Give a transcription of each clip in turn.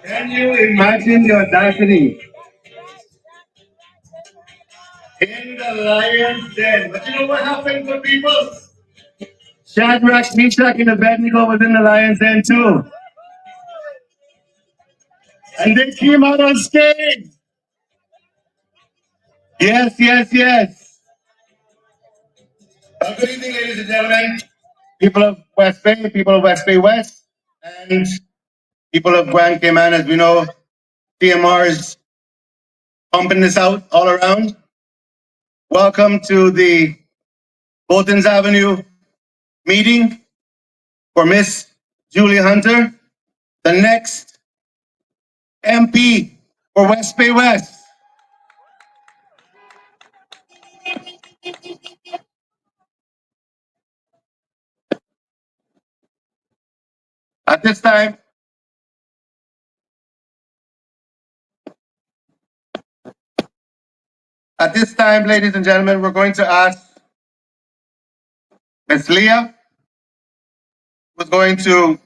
Can you imagine your destiny in the lion's den? But you know what happened to people? Shadrach, Meshach, and Abednego was in the lion's den too. And they came out on stage. Yes, yes, yes. Good evening, ladies and gentlemen. People of West Bay, people of West Bay West, and people of Grand Cayman, as we know, TMR is pumping this out all around. Welcome to the Bolton's Avenue meeting for Miss Julie Hunter, the next MP for West Bay West. At this time, ladies and gentlemen, we're going to ask Miss Leah, who's going to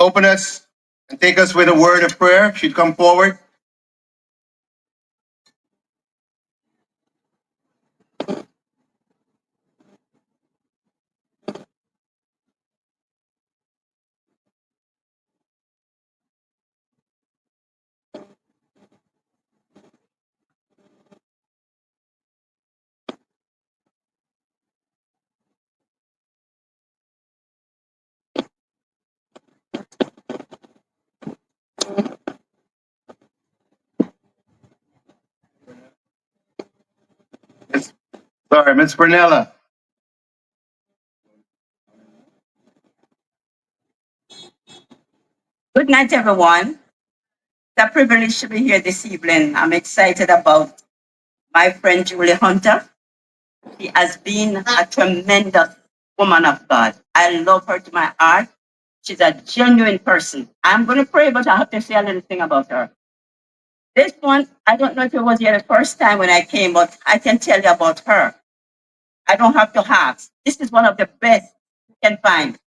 open us and take us with a word of prayer. She'd come forward. Miss Brunella. Good night, everyone. It's a privilege to be here this evening. I'm excited about my friend Julie Hunter. She has been a tremendous woman of God. I love her to my heart. She's a genuine person. I'm going to pray, but I have to say a little thing about her. This one, I don't know if it was here the first time when I came, but I can tell you about her. I don't have to ask. This is one of the best you can find.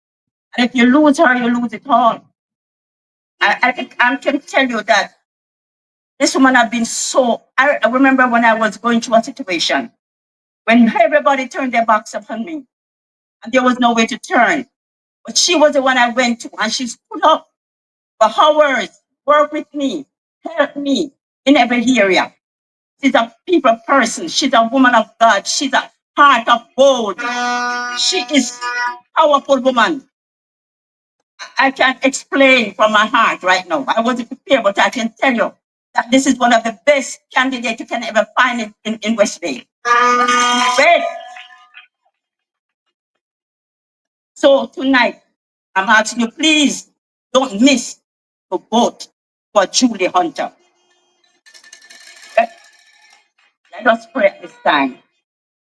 And if you lose her, you lose it all. I can tell you that this woman has been so. I remember when I was going through a situation when everybody turned their backs upon me and there was no way to turn. But she was the one I went to, and she stood up for hours, worked with me, helped me in every area. She's a people person. She's a woman of God. She's a heart of gold. She is a powerful woman. I can't explain from my heart right now. I wasn't prepared, but I can tell you that this is one of the best candidates you can ever find in West Bay. Best. So tonight, I'm asking you, please don't miss the vote for Julie Hunter. Let, let us pray at this time.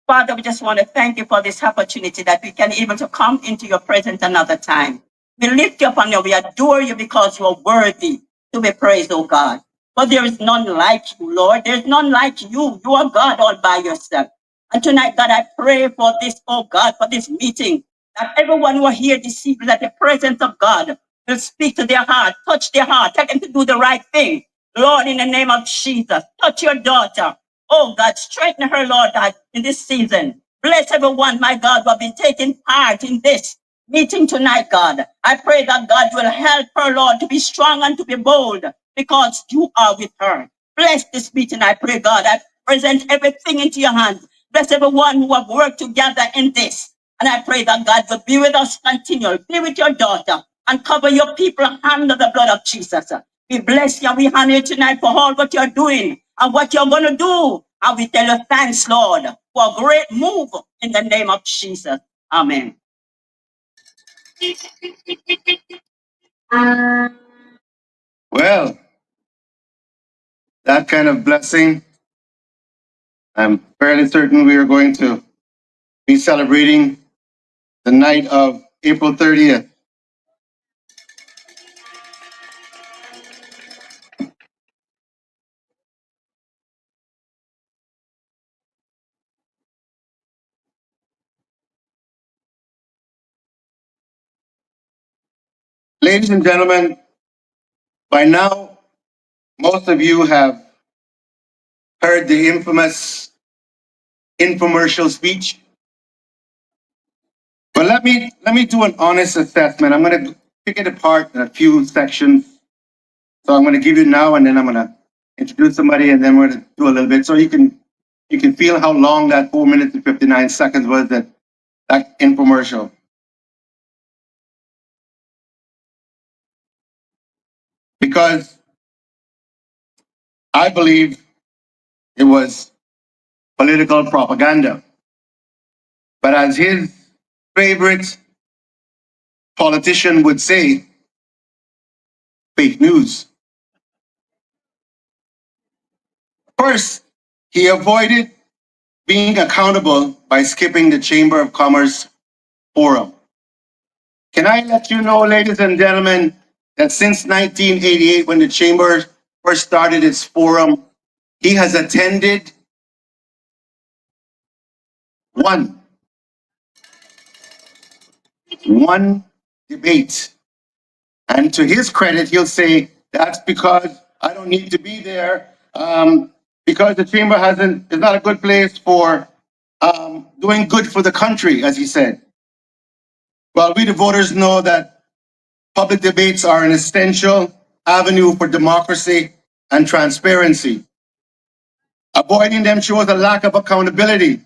Father, we just want to thank you for this opportunity that we can able to come into your presence another time. We lift you up on you. We adore you because you are worthy to be praised, oh God. But there is none like you, Lord. There's none like you. You are God all by yourself. And tonight, God, I pray for this, oh God, for this meeting, that everyone who are here this evening, that the presence of God will speak to their heart, touch their heart, tell them to do the right thing. Lord, in the name of Jesus, touch your daughter. Oh God, strengthen her, Lord God, in this season. Bless everyone, my God, who have been taking part in this meeting tonight, God. I pray that God will help her, Lord, to be strong and to be bold because you are with her. Bless this meeting, I pray, God. I present everything into your hands. Bless everyone who have worked together in this. And I pray that God will be with us continually. Be with your daughter and cover your people under the blood of Jesus. We bless you. We honor you tonight for all what you're doing and what you're going to do. And we tell you thanks, Lord, for a great move in the name of Jesus. Amen. Well, that kind of blessing, I'm fairly certain we are going to be celebrating the night of April 30th. Ladies and gentlemen, by now, most of you have heard the infamous infomercial speech. But let me do an honest assessment. I'm going to pick it apart in a few sections. So I'm going to give you now, and then I'm going to introduce somebody, and then we're going to do a little bit, so you can feel how long that 4 minutes and 59 seconds was, that infomercial. Because I believe it was political propaganda. But as his favorite politician would say, fake news. First, he avoided being accountable by skipping the Chamber of Commerce forum. Can I let you know, ladies and gentlemen, that since 1988, when the Chamber first started its forum, he has attended one debate. And to his credit, he'll say, that's because I don't need to be there, because the chamber is not a good place for doing good for the country, as he said. Well, we the voters know that public debates are an essential avenue for democracy and transparency. Avoiding them shows a lack of accountability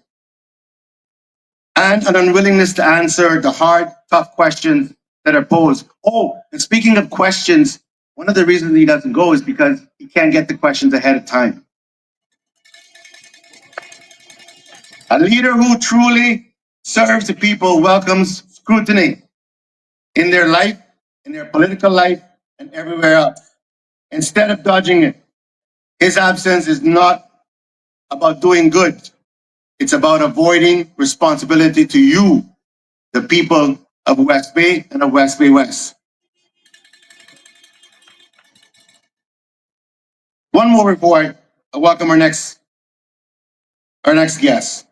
and an unwillingness to answer the hard, tough questions that are posed. Oh, and speaking of questions, one of the reasons he doesn't go is because he can't get the questions ahead of time. A leader who truly serves the people welcomes scrutiny in their life, in their political life, and everywhere else. Instead of dodging it, his absence is not about doing good. It's about avoiding responsibility to you, the people of West Bay and of West Bay West. One more before I welcome our next guest.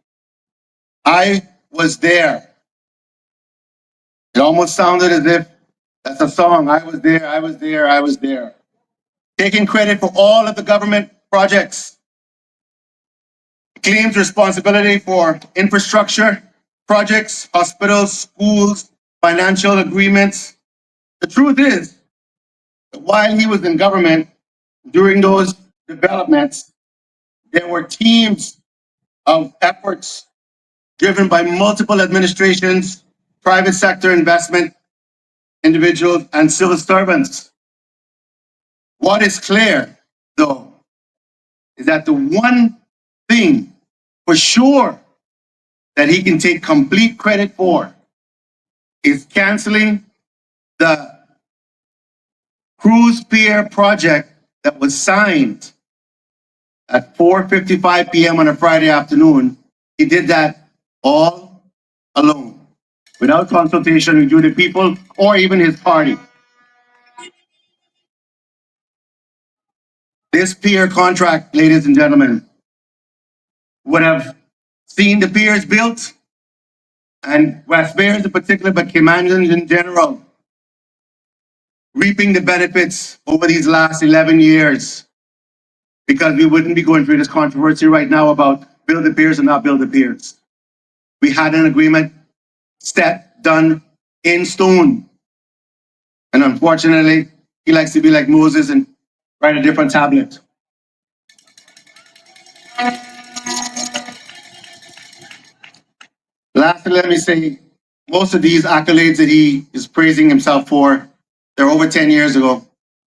I was there. It almost sounded as if that's a song. I was there, I was there, I was there. Taking credit for all of the government projects. Claims responsibility for infrastructure projects, hospitals, schools, financial agreements. The truth is that while he was in government, during those developments, there were teams of efforts driven by multiple administrations, private sector investment, individuals, and civil servants. What is clear, though, is that the one thing for sure that he can take complete credit for is canceling the Cruise Pier project that was signed at 4:55 p.m. on a Friday afternoon. He did that all alone, without consultation with the people or even his party. This pier contract, ladies and gentlemen, would have seen the piers built, and West Bayers in particular, but Caymanians in general, reaping the benefits over these last 11 years, because we wouldn't be going through this controversy right now about build the piers or not build the piers. We had an agreement set, done in stone. And unfortunately, he likes to be like Moses and write a different tablet. Lastly, let me say, most of these accolades that he is praising himself for, they're over 10 years ago.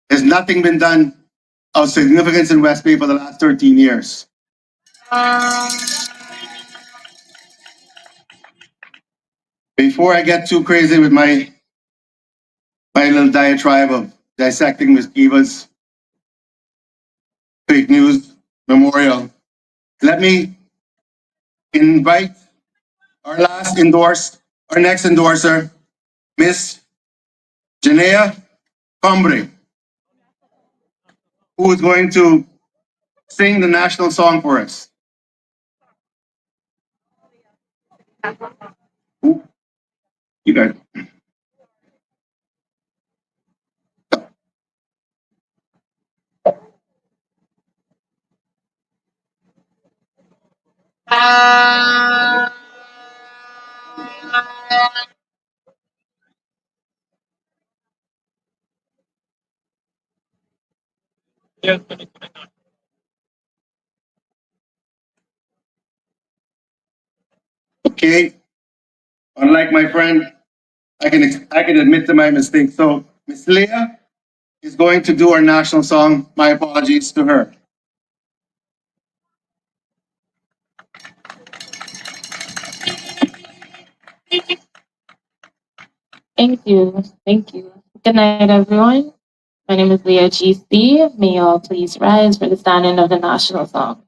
There's nothing been done of significance in West Bay for the last 13 years. Before I get too crazy with my little diatribe of dissecting Ms. Kiva's fake news memorial, let me invite our next endorser, Miss Janea Combre, who is going to sing the national song for us. Ooh, you guys. Okay, unlike my friend, I can admit to my mistake. So Miss Leah is going to do our national song. My apologies to her. Thank you. Thank you. Good night, everyone. My name is Leah GC. May you all please rise for the standing of the national song.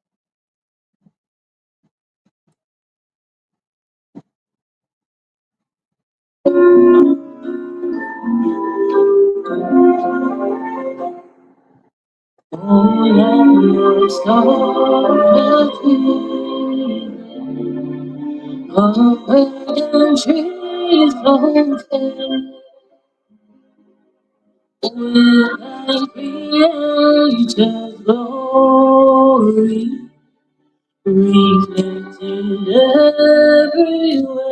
Oh, your star of golden trees open, will thy creator's glory reflected everywhere.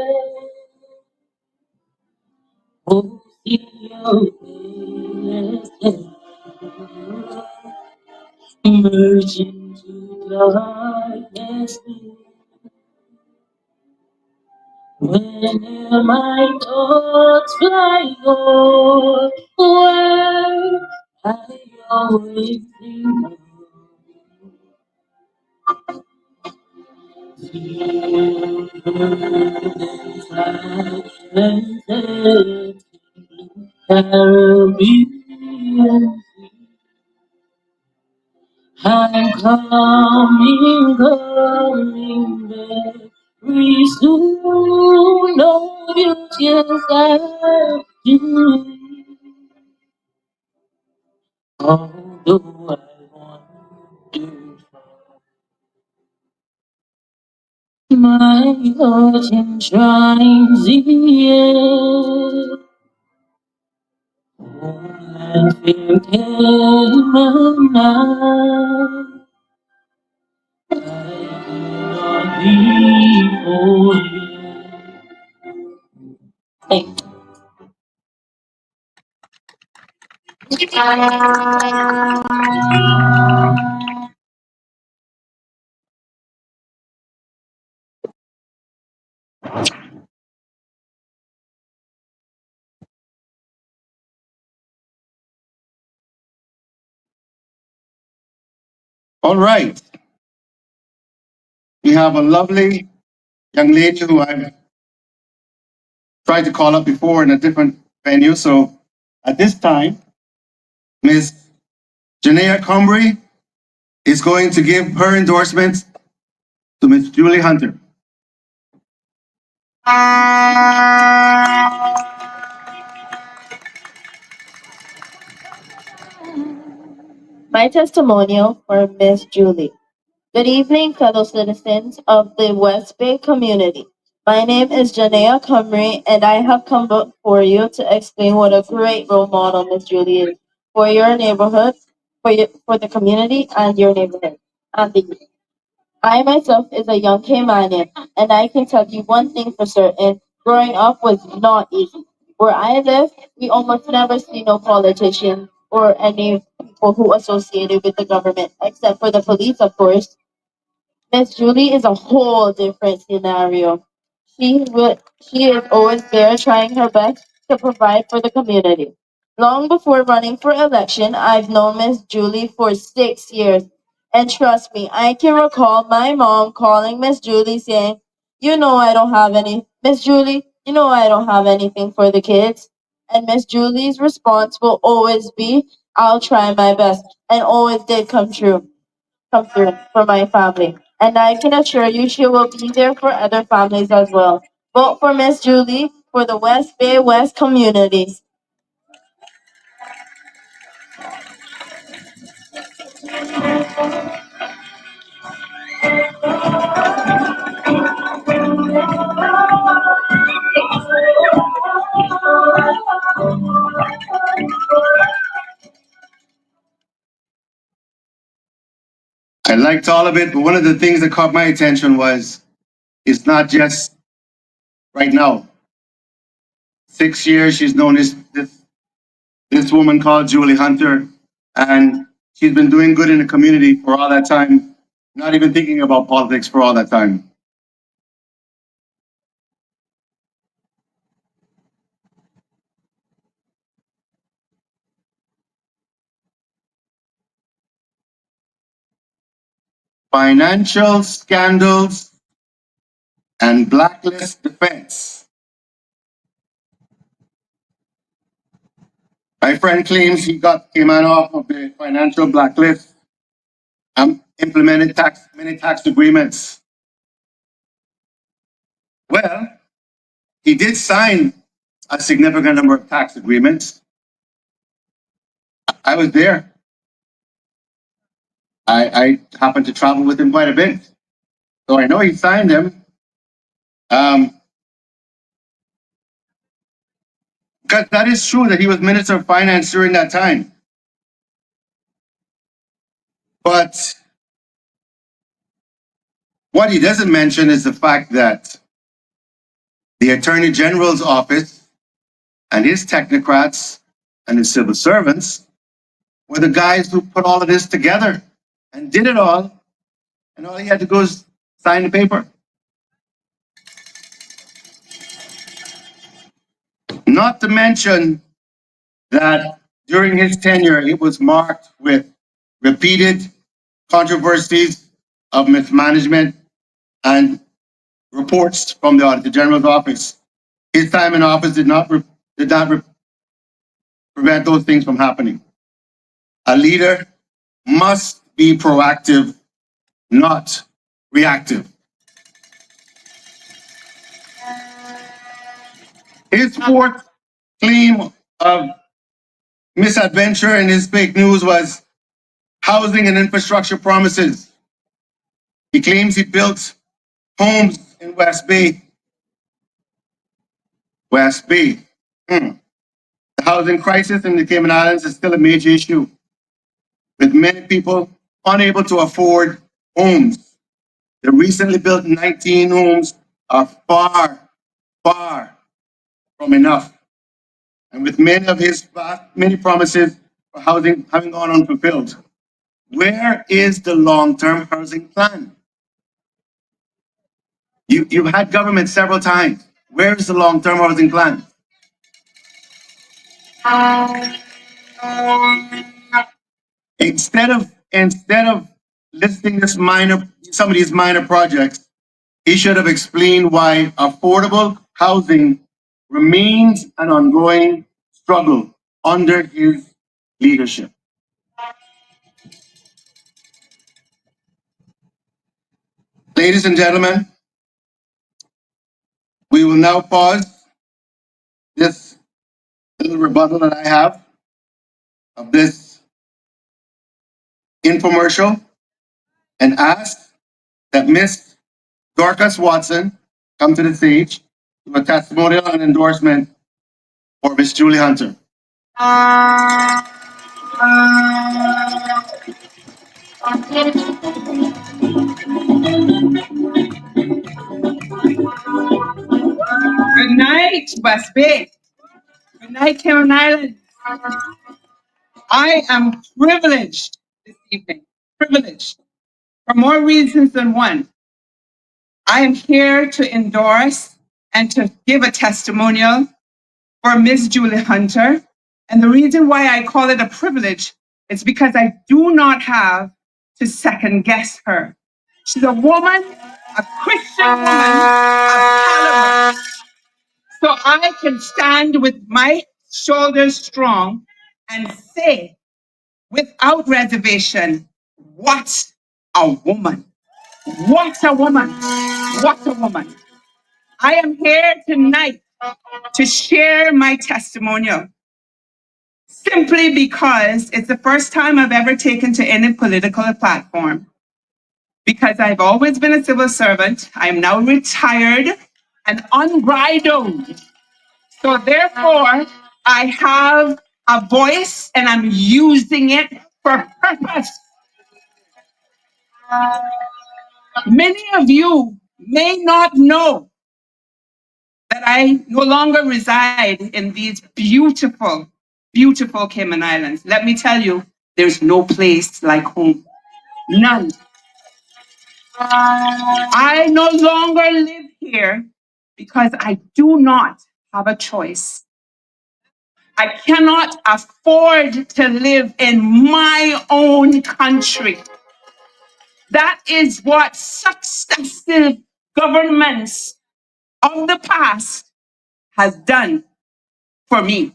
Oh, see your face merge into darkness. When my thoughts fly over, I always think of you. Silent Caribbean, I'm coming back. We soon know you just have to. Although I wander from my heart enshrines the air. And fear came and night. I cannot be for you. Thank you. All right, we have a lovely young lady who I've tried to call up before in a different venue. So at this time, Miss Janea Cumbry is going to give her endorsement to Miss Julie Hunter. My testimonial for Miss Julie. Good evening, fellow citizens of the West Bay community. My name is Janea Cumry, and I have come before you to explain what a great role model Miss Julie is for your neighborhood, for the community, and your neighborhood, and the youth. I myself is a young Caymanian, and I can tell you one thing for certain: growing up was not easy. Where I live, we almost never see no politicians or any people who associated with the government, except for the police, of course. Miss Julie is a whole different scenario. She is always there trying her best to provide for the community. Long before running for election, I've known Miss Julie for 6 years. And trust me, I can recall my mom calling Miss Julie saying, I don't have any, Miss Julie, I don't have anything for the kids. And Miss Julie's response will always be, I'll try my best. And always did come through for my family. And I can assure you she will be there for other families as well. Vote for Miss Julie for the West Bay West community. I liked all of it, but one of the things that caught my attention was It's not just right now. 6 years she's known this woman called Julie Hunter, and she's been doing good in the community for all that time, not even thinking about politics for all that time. Financial scandals and blacklist defense. My friend claims he came out off of the financial blacklist and implemented many tax agreements. Well, he did sign a significant number of tax agreements. I was there. I happened to travel with him quite a bit. So I know he signed them. Because that is true that he was Minister of Finance during that time. But what he doesn't mention is the fact that the Attorney General's office and his technocrats and his civil servants were the guys who put all of this together and did it all. And all he had to do was sign the paper. Not to mention that during his tenure, it was marked with repeated controversies of mismanagement and reports from the Auditor General's office. His time in office did not prevent those things from happening. A leader must be proactive, not reactive. His fourth claim of misadventure in his fake news was housing and infrastructure promises. He claims he built homes in West Bay. West Bay. The housing crisis in the Cayman Islands is still a major issue, with many people unable to afford homes. The recently built 19 homes are far, far from enough. And with many of his many promises for housing having gone unfulfilled, where is the long-term housing plan? You've had government several times. Where is the long-term housing plan? Instead of listing some of these minor projects, he should have explained why affordable housing remains an ongoing struggle under his leadership. Ladies and gentlemen, we will now pause this little rebuttal that I have of this infomercial and ask that Miss Dorcas Watson come to the stage to a testimonial and endorsement for Miss Julie Hunter. Good night, West Bay. Good night, Cayman Islands. I am privileged this evening, privileged for more reasons than one. I am here to endorse and to give a testimonial for Miss Julie Hunter. And the reason why I call it a privilege is because I do not have to second guess her. She's a woman, a Christian woman of caliber. So I can stand with my shoulders strong and say without reservation, what a woman. What a woman. What a woman. I am here tonight to share my testimonial simply because it's the first time I've ever taken to any political platform. Because I've always been a civil servant, I am now retired and unbridled. So therefore, I have a voice and I'm using it for purpose. Many of you may not know that I no longer reside in these beautiful, beautiful Cayman Islands. Let me tell you, there's no place like home. None. I no longer live here because I do not have a choice. I cannot afford to live in my own country. That is what successive governments of the past has done for me,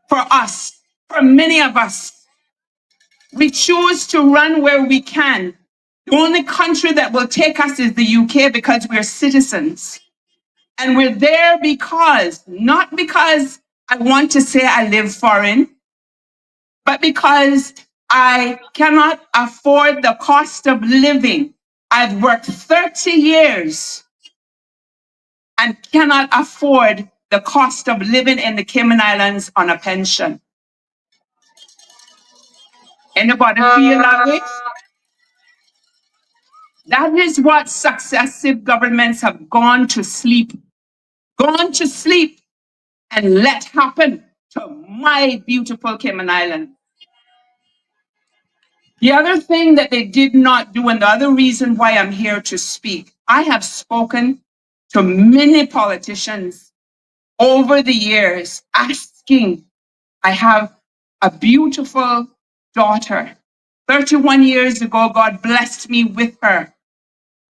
for us, for many of us. We choose to run where we can. The only country that will take us is the UK because we're citizens. And we're there because, not because I want to say I live foreign, but because I cannot afford the cost of living. I've worked 30 years and cannot afford the cost of living in the Cayman Islands on a pension. Anybody feel that way? That is what successive governments have gone to sleep and let happen to my beautiful Cayman Island. The other thing that they did not do, and the other reason why I'm here to speak, I have spoken to many politicians over the years asking. I have a beautiful daughter. 31 years ago, God blessed me with her.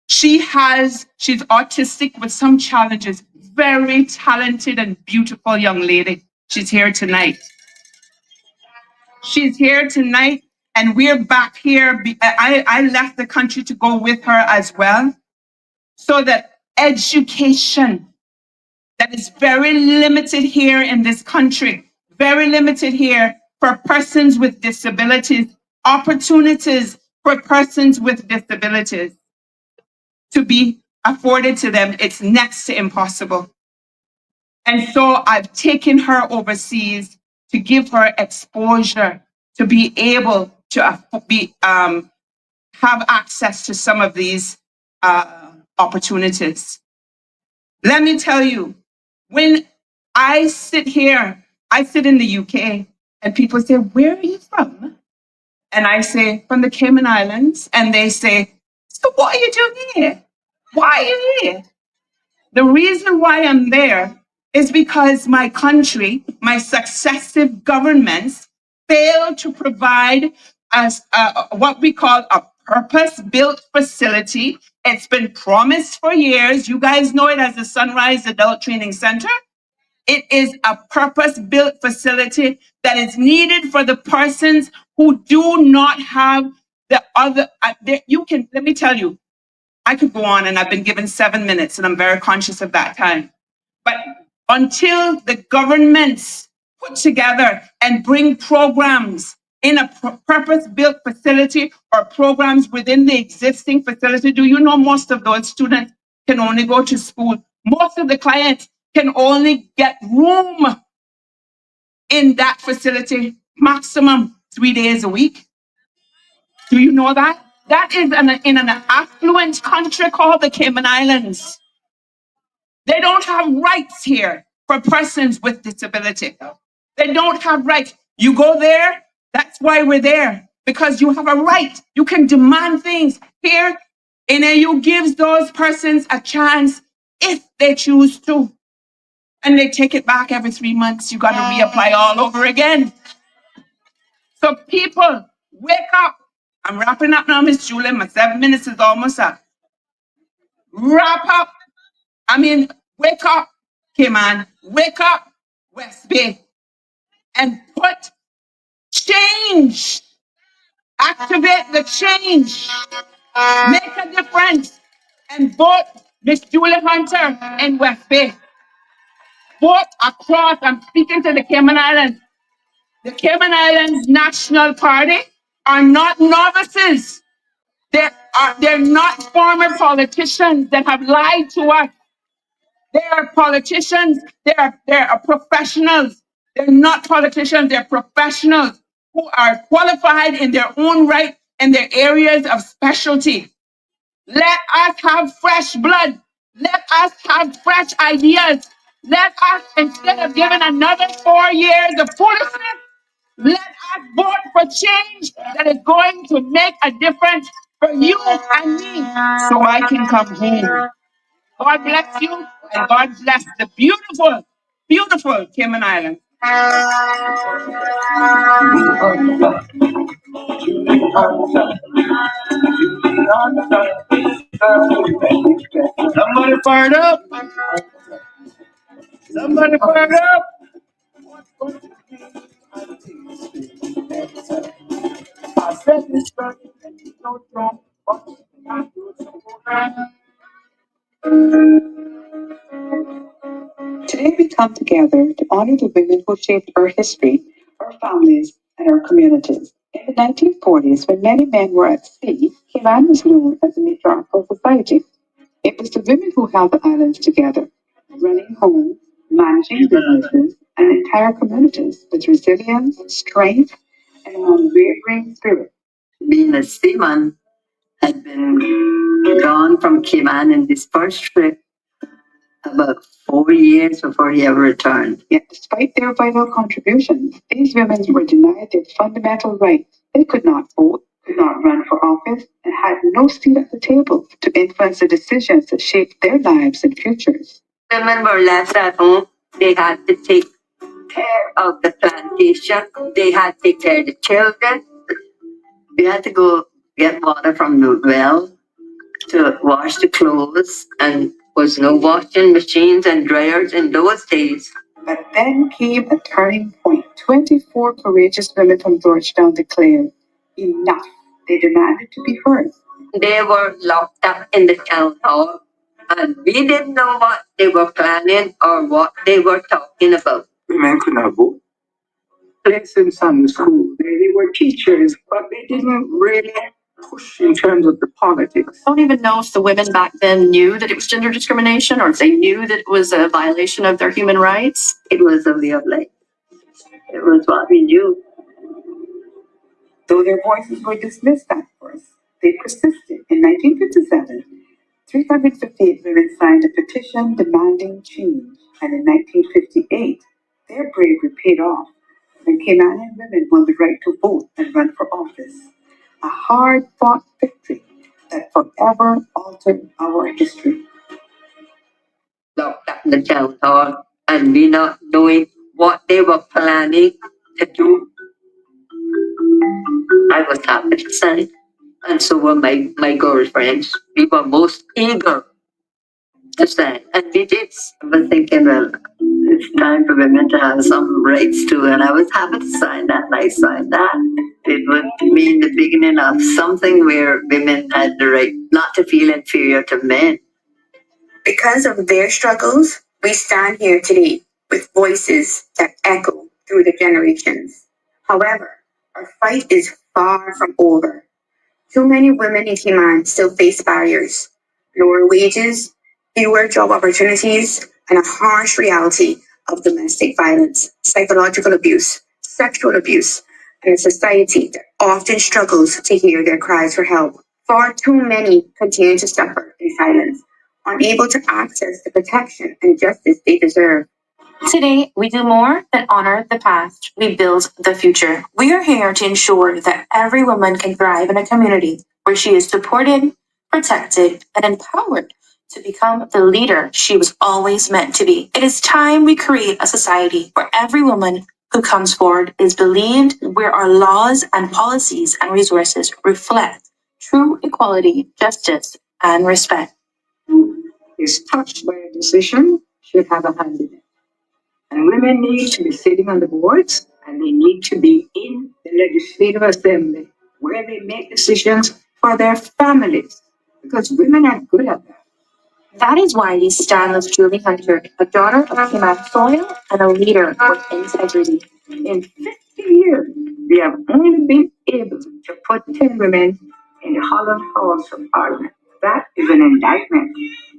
She's autistic with some challenges, very talented and beautiful young lady. She's here tonight. She's here tonight, and we're back here. I left the country to go with her as well, so that education that is very limited here in this country, very limited here for persons with disabilities, opportunities for persons with disabilities to be afforded to them, it's next to impossible. And so I've taken her overseas to give her exposure, to be able to have access to some of these opportunities. Let me tell you, when I sit here, I sit in the UK, and people say, "Where are you from?" And I say, "From the Cayman Islands." And they say, "So what are you doing here? Why are you here?" The reason why I'm there is because my country, my successive governments failed to provide us what we call a purpose-built facility. It's been promised for years. You guys know it as the Sunrise Adult Training Center. It is a purpose-built facility that is needed for the persons who do not have the other. Let me tell you, I could go on, and I've been given 7 minutes, and I'm very conscious of that time. But until the governments put together and bring programs in a purpose-built facility or programs within the existing facility, do you know most of those students can only go to school? Most of the clients can only get room in that facility maximum 3 days a week. Do you know that? That is in an affluent country called the Cayman Islands. They don't have rights here for persons with disability. They don't have rights. You go there, that's why we're there, because you have a right. You can demand things. Here, NAU gives those persons a chance if they choose to. And they take it back every 3 months. You got to reapply all over again. So people, wake up. I'm wrapping up now, Miss Julie. My 7 minutes is almost up. Wrap up. Wake up, Cayman. Wake up, West Bay. And put change. Activate the change. Make a difference. And vote Miss Julie Hunter in West Bay. Vote across. I'm speaking to the Cayman Islands. The Cayman Islands National Party are not novices. They're not former politicians that have lied to us. They are politicians. They are professionals. They're not politicians. They're professionals who are qualified in their own right in their areas of specialty. Let us have fresh blood. Let us have fresh ideas. Let us, instead of giving another 4 years of foolishness, let us vote for change that is going to make a difference for you and me so I can come home. God bless you and God bless the beautiful, beautiful Cayman Islands. Somebody fired up. Somebody fired up. Today we come together to honor the women who shaped our history, our families, and our communities. In the 1940s, when many men were at sea, Cayman was known as a matriarchal society. It was the women who held the islands together, running homes, managing businesses, and entire communities with resilience, strength, and an unwavering spirit. Being a seaman had been gone from Cayman in this first trip about 4 years before he ever returned. Yet, despite their vital contributions, these women were denied their fundamental rights. They could not vote, could not run for office, and had no seat at the table to influence the decisions that shaped their lives and futures. Women were left at home. They had to take care of the plantation. They had to take care of the children. We had to go get water from the well to wash the clothes, and was no washing machines and dryers in those days. But then came a turning point. 24 courageous women from Georgetown declared, enough. They demanded to be heard. They were locked up in the town hall, and we didn't know what they were planning or what they were talking about. Women could not vote. Place in Sunday school. They were teachers, but they didn't really push in terms of the politics. I don't even know if the women back then knew that it was gender discrimination or if they knew that it was a violation of their human rights. It was a way of life. It was what we knew. Though their voices were dismissed at first, they persisted. In 1957, 358 women signed a petition demanding change. And in 1958, their bravery paid off when Caymanian women won the right to vote and run for office. A hard-fought victory that forever altered our history. Locked up in the town hall, and we not knowing what they were planning to do. I was happy to sign, and so were my girlfriends. We were most eager to sign, and we did. I was thinking, well, it's time for women to have some rights too, and I was happy to sign that, and I signed that. It would mean the beginning of something where women had the right not to feel inferior to men. Because of their struggles, we stand here today with voices that echo through the generations. However, our fight is far from over. Too many women in Cayman still face barriers, lower wages, fewer job opportunities, and a harsh reality of domestic violence, psychological abuse, sexual abuse, and a society that often struggles to hear their cries for help. Far too many continue to suffer in silence, unable to access the protection and justice they deserve. Today, we do more than honor the past. We build the future. We are here to ensure that every woman can thrive in a community where she is supported, protected, and empowered to become the leader she was always meant to be. It is time we create a society where every woman who comes forward is believed, where our laws and policies and resources reflect true equality, justice, and respect. Who is touched by a decision should have a hand in it. And women need to be sitting on the boards, and they need to be in the legislative assembly where they make decisions for their families, because women are good at that. That is why we stand with Julie Hunter, a daughter of Cayman soil and a leader with integrity. In 50 years, we have only been able to put 10 women in the Holland Halls of Parliament. That is an indictment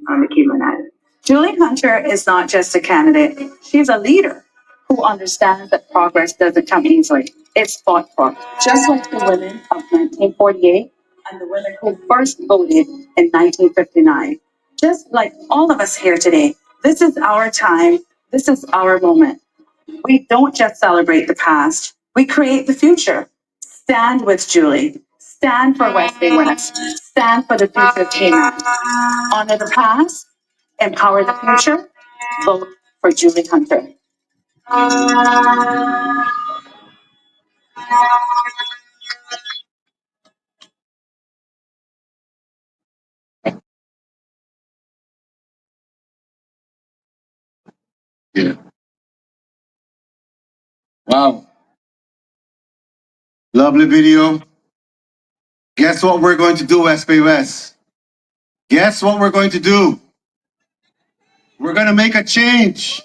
on the Cayman Islands. Julie Hunter is not just a candidate, she's a leader who understands that progress doesn't come easily. It's fought for. Just like the women of 1948 and the women who first voted in 1959. Just like all of us here today, this is our time. This is our moment. We don't just celebrate the past, we create the future. Stand with Julie. Stand for West Bay West. Stand for the future of Canaan. Honor the past, empower the future, vote for Julie Hunter. Yeah. Wow. Lovely video. Guess what we're going to do, West Bay West? Guess what we're going to do? We're going to make a change.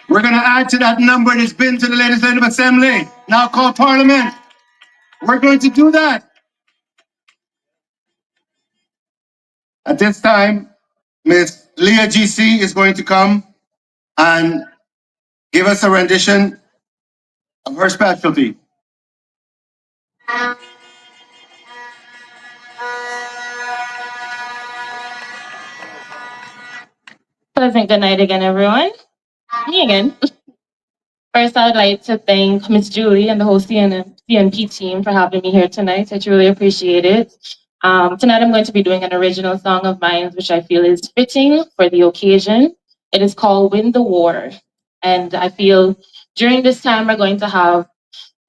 We're going to add to that number that's been to the Legislative Assembly, now called Parliament. We're going to do that. At this time, Miss Leah GC is going to come and give us a rendition of her specialty. Pleasant good night again, everyone. Me again. First, I would like to thank Miss Julie and the whole CNP team for having me here tonight. I truly appreciate it. Tonight, I'm going to be doing an original song of mine, which I feel is fitting for the occasion. It is called Win the War. And I feel during this time, we're going to have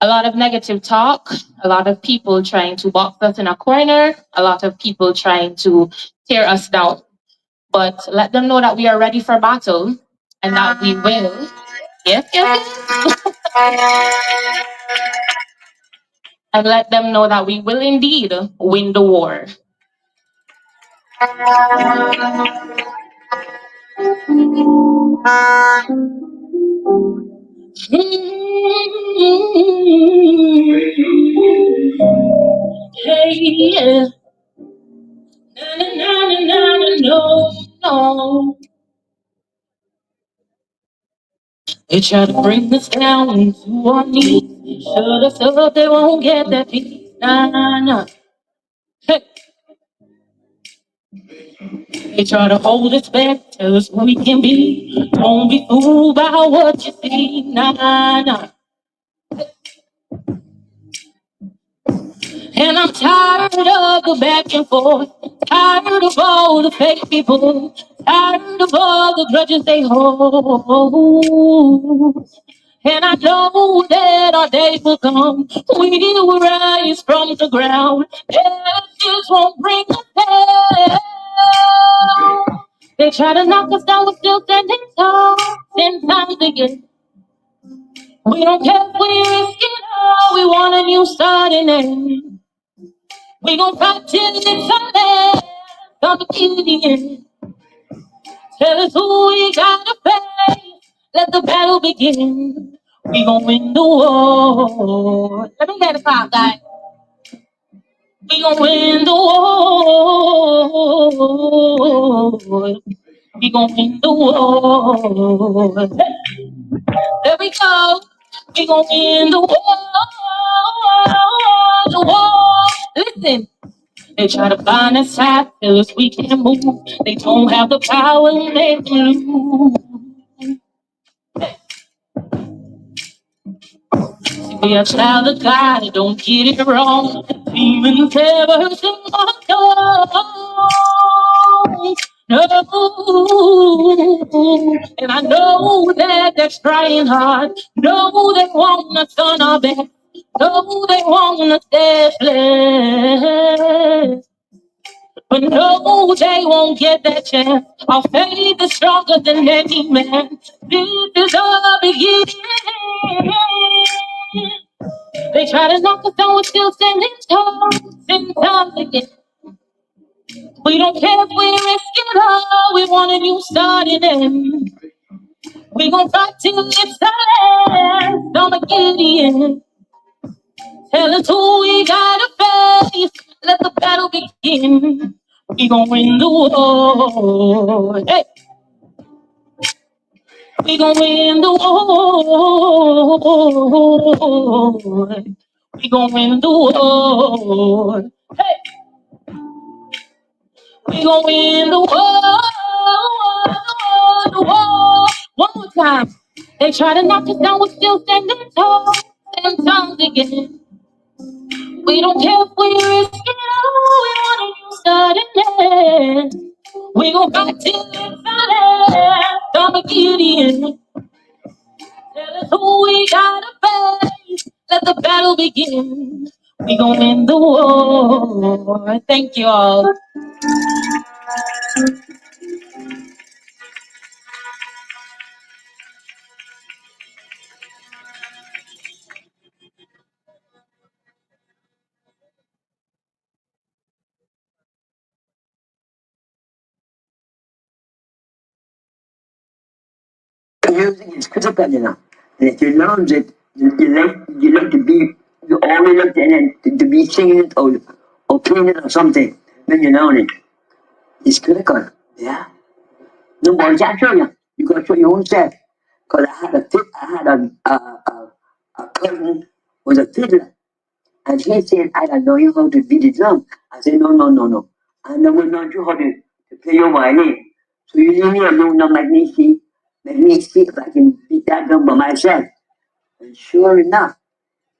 a lot of negative talk, a lot of people trying to box us in a corner, a lot of people trying to tear us down. But let them know that we are ready for battle and that we will. Yes, yes, yes. And let them know that we will indeed win the war. Hey, yeah. Na, na, na, na, na, na, no, no. They try to bring us down to our knees. Shut us up, they won't get that peace. Nah, nah, nah. Hey. They try to hold us back, tell us what we can be. Don't be fooled by what you see. Nah, nah, nah. And I'm tired of the back and forth. Tired of all the fake people. Tired of all the grudges they hold. And I know that our days will come. We will rise from the ground. And this won't bring us down. They try to knock us down, we're still standing tall. 10 times again. We don't care if we risk it all. We want a new starting end. We gon' fight till it's our last. From the beginning. Tell us who we gotta face. Let the battle begin. We gon' win the war. Let me get it pop, guys. We gon' win the war. We gon' win the war. There we go. We gon' win the war. The war. Listen. They try to find us out, tell us we can't move. They don't have the power and they can lose. See, we are child of God, don't get it wrong. Demons ever sing our song. No, and I know that they're trying hard. No, they want us on our back. No, they want us deathless. But no, they won't get that chance. Our faith is stronger than any man. This is our beginning. They try to knock us down, we're still standing tall. 10 times again. We don't care if we risk it all. We want a new starting end. We gon' fight till it's our last. Don't get in. Tell us who we gotta face. Let the battle begin. We gon' win the war. Hey. We gon' win the war. We gon' win the war. Hey, we gon' win the war. The war. One more time. They try to knock us down, we're still standing tall. Stand tongues again. We don't care if we risk it all. We wanna use that again. We gon' fight till it's silent. Come and get in. Tell us who we gotta face. Let the battle begin. We gon' win the war. Thank you all. Music is critical, you know. And if you learn it, you like to be, you always like to be singing it or playing it or something. When you learn it, it's critical. Yeah. Nobody can show you. You got to show your own self. Because I had a cousin was a fiddler, and he said, I don't know you how to beat the drum. I said, no, no, no, no. I never know you how to play your violin. So you leave me alone now, let me see if I can beat that drum by myself. And sure enough,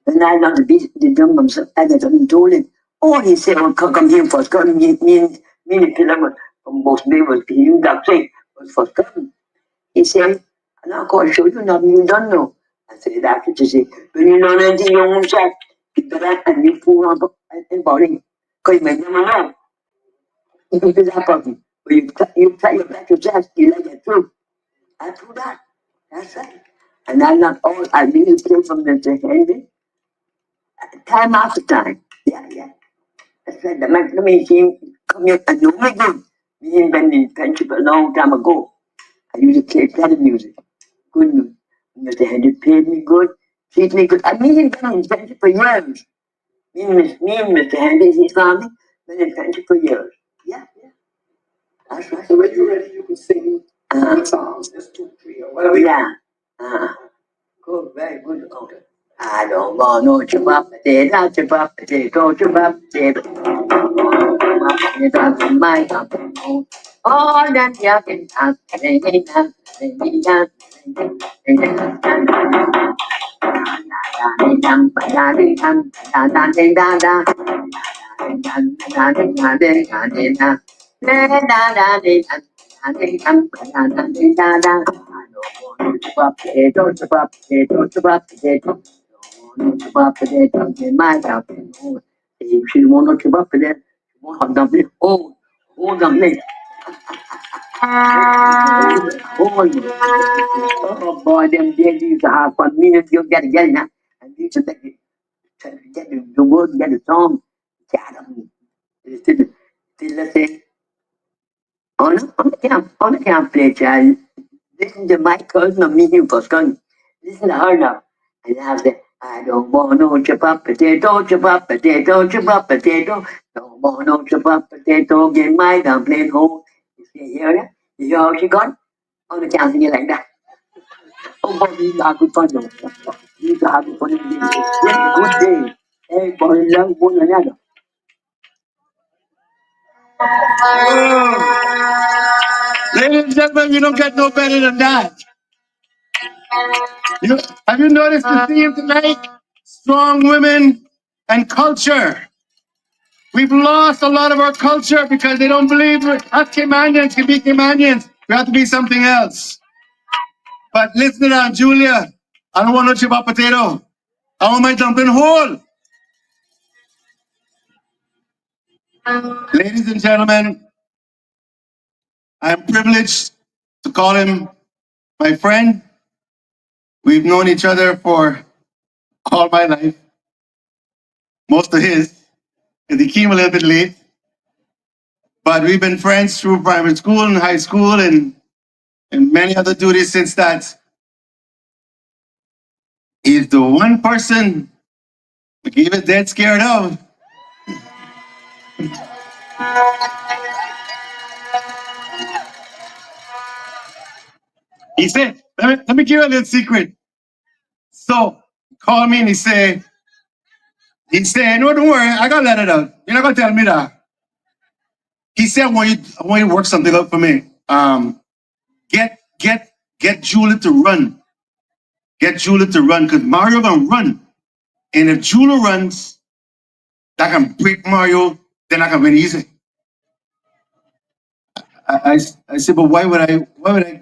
when I learned to beat the drum myself, I got up and told him, oh, he said, well, come here first. Come, me and the killer was from most neighbors, he got sick, was first coming. He said, I'm not going to show you nothing you don't know. I said, that's what you say. When you learn anything your own self, you better and you fool on and body. Because you may never know. If you do that person, but you try your best yourself, you let it through. I do that. That's right. And I'm not all, I really play from the Henry, time after time. Yeah, yeah. That's right. The Macadamia team come here and do me good. Me and Ben in friendship a long time ago. I used to play piano music. Good music. Mr. Henry paid me good, treat me good. I mean, he's been in friendship for years. Me and Mr. Henry, his family, been in friendship for years. Yeah, yeah. That's right. So when you're ready, you can sing songs. Just 2, 3, or whatever. Yeah. Good, very good. Okay. I don't want no chubba potato, chubba potato, chubba potato. It's my company. All that you can have, if you want to keep up with it, you want to dump it, hold them late. Oh boy, them days used to have fun. Me and you get together now. And you should make it, get the word, get the song. Let's say, on the camp play, child. Listen to my cousin or me, you first cousin. Listen to her now. And I say, I don't want no chip up potato, chip up potato, chip up potato. Don't want no chip up potato, get my dumpling home. You see, hear that? You hear how she got? On the camp singing like that. Oh, boy, these are good fun though. These are good fun. Good day. Everybody love one another. Ladies and gentlemen, you don't get no better than that. Have you noticed the theme tonight? Strong women and culture. We've lost a lot of our culture because they don't believe us Caymanians can be Caymanians. We have to be something else. But listen to that, Julia. I don't want no chip up potato. I want my dumpling whole. Ladies and gentlemen, I'm privileged to call him my friend. We've known each other for all my life. Most of his, because he came a little bit late. But we've been friends through primary school and high school and many other duties since that. He's the one person we gave it dead scared of. He said, let me give you a little secret. So he called me and he said, He said, no, don't worry, I gotta let it out. You're not gonna tell me that. He said, I want you to work something out for me. Get Julie to run. Get Julie to run, because Mario gonna run. And if Julie runs, that can break Mario, then I can win easy. I said, but why would I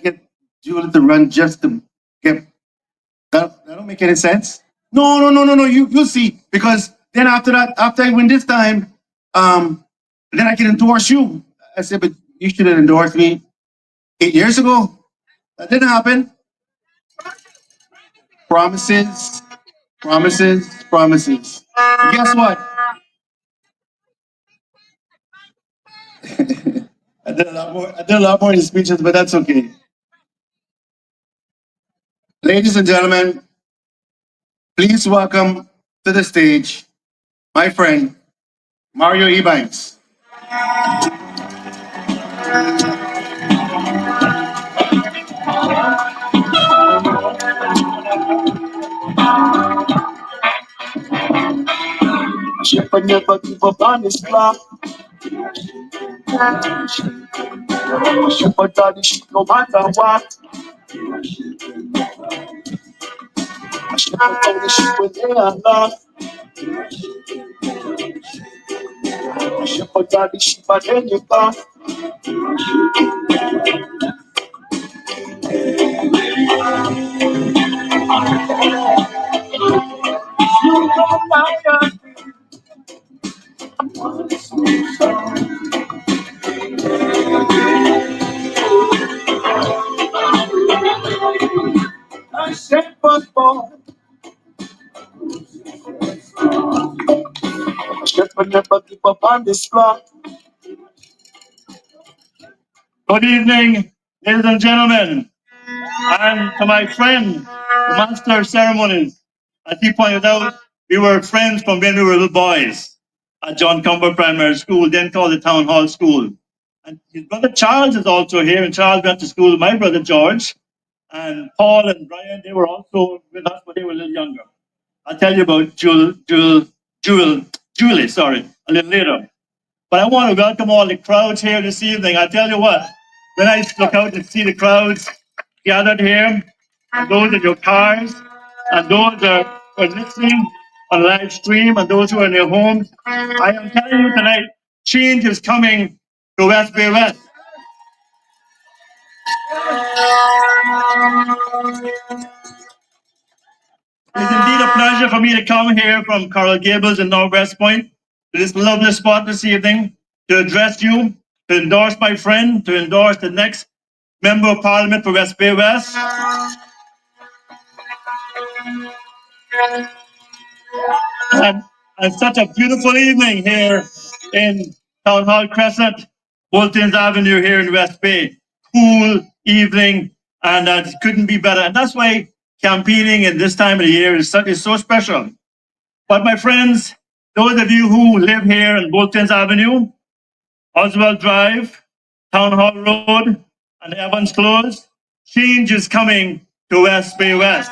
get Julie to run just to get that don't make any sense? No. You'll see. Because then after that, after I win this time, then I can endorse you. I said, but you should have endorsed me 8 years ago. That didn't happen. Promises. And guess what? I did a lot more in the speeches, but that's okay. Ladies and gentlemen, please welcome to the stage my friend Mario Ebanks. Shepherd never give up on his flock. Shepherd on the sheep no matter what. Shepherd on the sheep when they are lost. Shepherd on the sheep and then you come. Shepherd boy. Shepherd never give up on this flock. Good evening, ladies and gentlemen, and to my friend, the Master of Ceremonies. As he pointed out, we were friends from when we were little boys at John Cumber Primary School, then called the Town Hall School. And his brother Charles is also here, and Charles went to school with my brother George. And Paul and Brian, they were also with us, but they were a little younger. I'll tell you about Julie, a little later. But I want to welcome all the crowds here this evening. I tell you what, when I look out and see the crowds gathered here, and those in your cars, and those that are listening on live stream, and those who are in their homes, I am telling you tonight, change is coming to West Bay West. It's indeed a pleasure for me to come here from Coral Gables in Northwest Point to this lovely spot this evening to address you, to endorse my friend, to endorse the next Member of Parliament for West Bay West. And such a beautiful evening here in Town Hall Crescent, Bolton's Avenue here in West Bay. Cool evening, and it couldn't be better. And that's why campaigning in this time of the year is so special. But my friends, those of you who live here in Bolton's Avenue, Oswald Drive, Town Hall Road, and Evans Close, change is coming to West Bay West.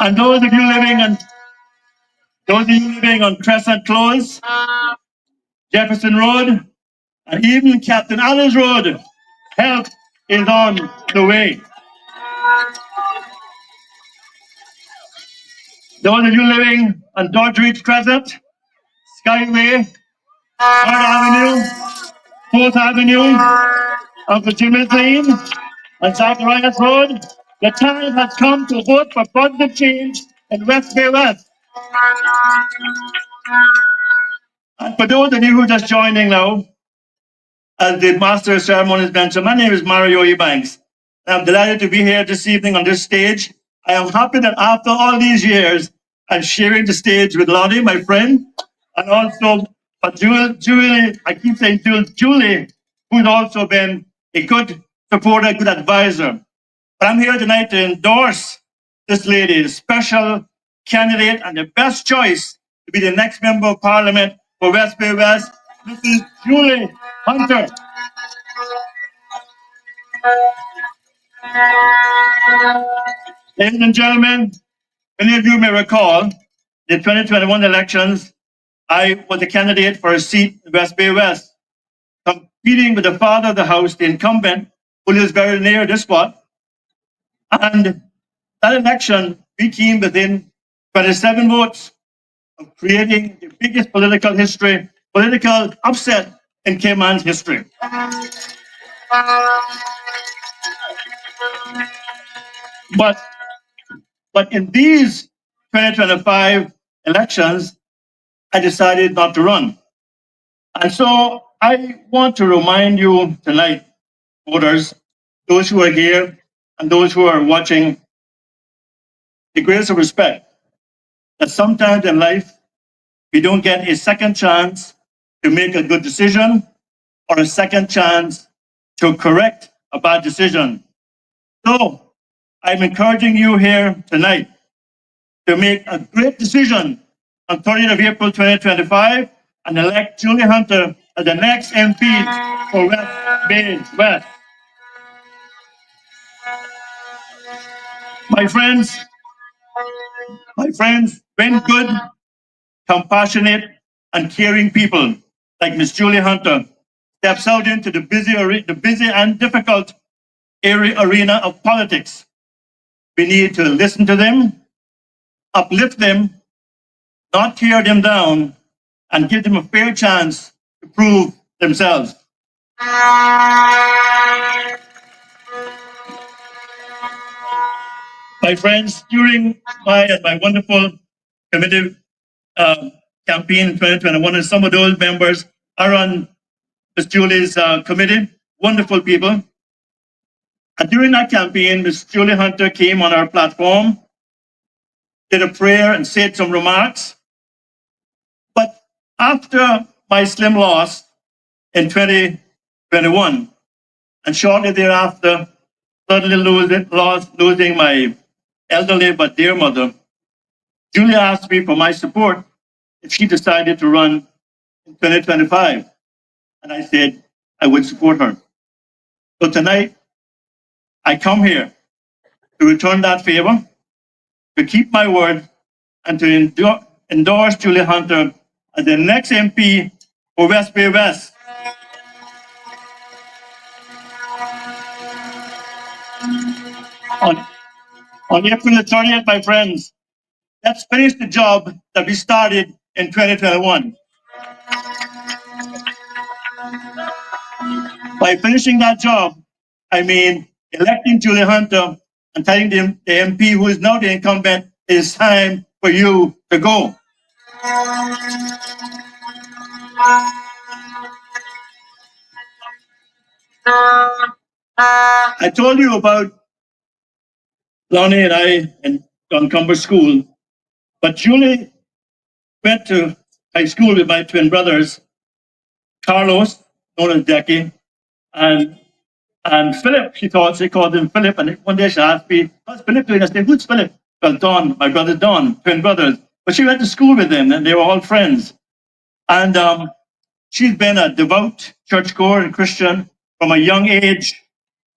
And those of you living on Crescent Close, Jefferson Road, and even Captain Allen's Road, help is on the way. Those of you living on Doddridge Crescent, Skyway, 3rd Avenue, 4th Avenue, Uncle Jimmy's Lane, and Zacharias Road, the time has come to vote for positive change in West Bay West. And for those of you who are just joining now, as the Master of Ceremonies mentioned, my name is Mario Ebanks. I'm delighted to be here this evening on this stage. I am happy that after all these years, I'm sharing the stage with Lonnie, my friend, and also Julie, I keep saying Julie, who's also been a good supporter, good advisor. But I'm here tonight to endorse this lady, the special candidate and the best choice to be the next Member of Parliament for West Bay West. This is Julie Hunter. Ladies and gentlemen, Many of you may recall the 2021 elections. I was a candidate for a seat in West Bay West, competing with the father of the house, the incumbent, who lives very near this spot. And that election, we came within 27 votes of creating the biggest political upset in Cayman's history. But in these 2025 elections, I decided not to run. And so I want to remind you tonight, voters, those who are here and those who are watching, the greatest of respect, that sometimes in life, we don't get a second chance to make a good decision or a second chance to correct a bad decision. So I'm encouraging you here tonight to make a great decision on 30th of April 2025 and elect Julie Hunter as the next MP for West Bay West. My friends, when good, compassionate, and caring people like Miss Julie Hunter steps out into the busy and difficult arena of politics, we need to listen to them, uplift them, not tear them down, and give them a fair chance to prove themselves. My friends, during my wonderful committee campaign in 2021, and some of those members are on Ms. Julie's committee, wonderful people. And during that campaign, Ms. Julie Hunter came on our platform, did a prayer and said some remarks. But after my slim loss in 2021, and shortly thereafter, suddenly losing my elderly but dear mother, Julie asked me for my support if she decided to run in 2025. And I said I would support her. So tonight, I come here to return that favor, to keep my word, and to endorse Julie Hunter as the next MP for West Bay West. On April the 30th, my friends, let's finish the job that we started in 2021. By finishing that job, I mean electing Julie Hunter and telling the MP who is now the incumbent, it's time for you to go. I told you about Lonnie and I in Duncumber School, but Julie went to high school with my twin brothers, Carlos, known as Decky, and Philip. She called him Philip, and one day she asked me, "How's Philip doing?" I said, "Who's Philip?" Well, Don, my brother Don, twin brothers. But she went to school with them, and they were all friends. And she's been a devout churchgoer and Christian from a young age,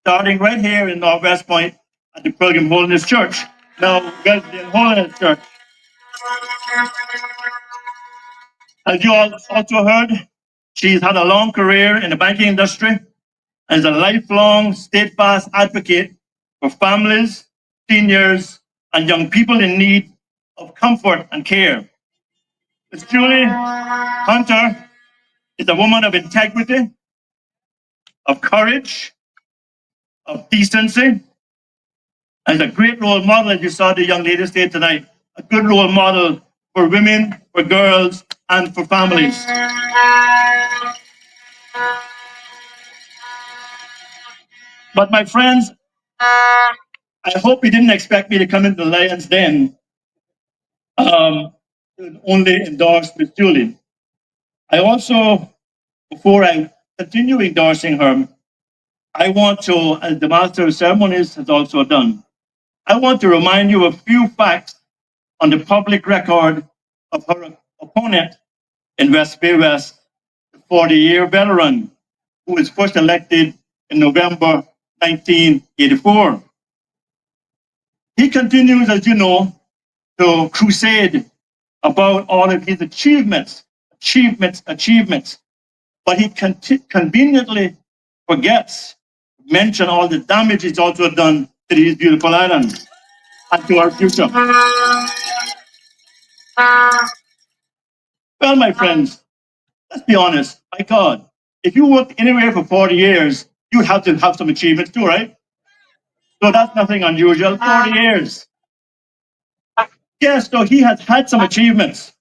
starting right here in Northwest Point at the Pilgrim Holiness Church, now Wesleyan Holiness Church. As you all also heard, she's had a long career in the banking industry and is a lifelong steadfast advocate for families, seniors, and young people in need of comfort and care. Ms. Julie Hunter is a woman of integrity, of courage, of decency, and a great role model, as you saw the young lady say tonight, a good role model for women, for girls, and for families. But my friends, I hope you didn't expect me to come into the Lion's Den to only endorse Ms. Julie. I also, before I continue endorsing her, I want to, as the Master of Ceremonies has also done, I want to remind you of a few facts on the public record of her opponent in West Bay West, the 40-year veteran who was first elected in November 1984. He continues, as you know, to crusade about all of his achievements. But he conveniently forgets to mention all the damage he's also done to these beautiful islands and to our future. Well, my friends, let's be honest. My God, if you worked anywhere for 40 years, you'd have to have some achievements too, right? So that's nothing unusual. 40 years. Yes, so he has had some achievements,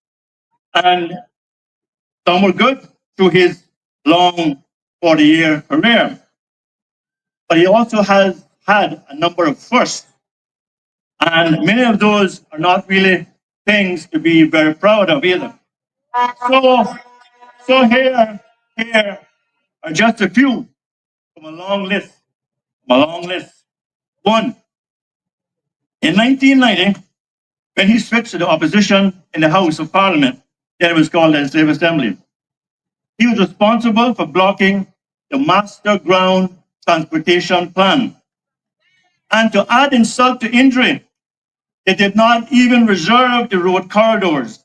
and some were good through his long 40-year career. But he also has had a number of firsts, and many of those are not really things to be very proud of either. So here are just a few from a long list. One, in 1990, when he switched to the opposition in the House of Parliament, then it was called the Legislative Assembly, he was responsible for blocking the Master Ground Transportation Plan. And to add insult to injury, they did not even reserve the road corridors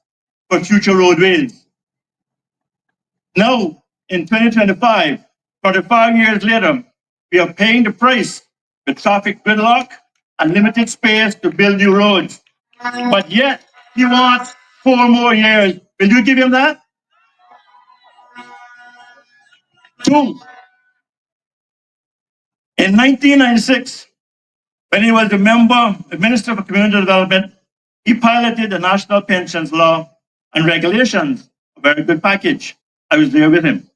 for future roadways. Now, in 2025, 45 years later, we are paying the price with traffic gridlock and limited space to build new roads. But yet, he wants 4 more years. Will you give him that? 2, in 1996, when he was the Minister for Community Development, he piloted the National Pensions Law and Regulations, a very good package. I was there with him.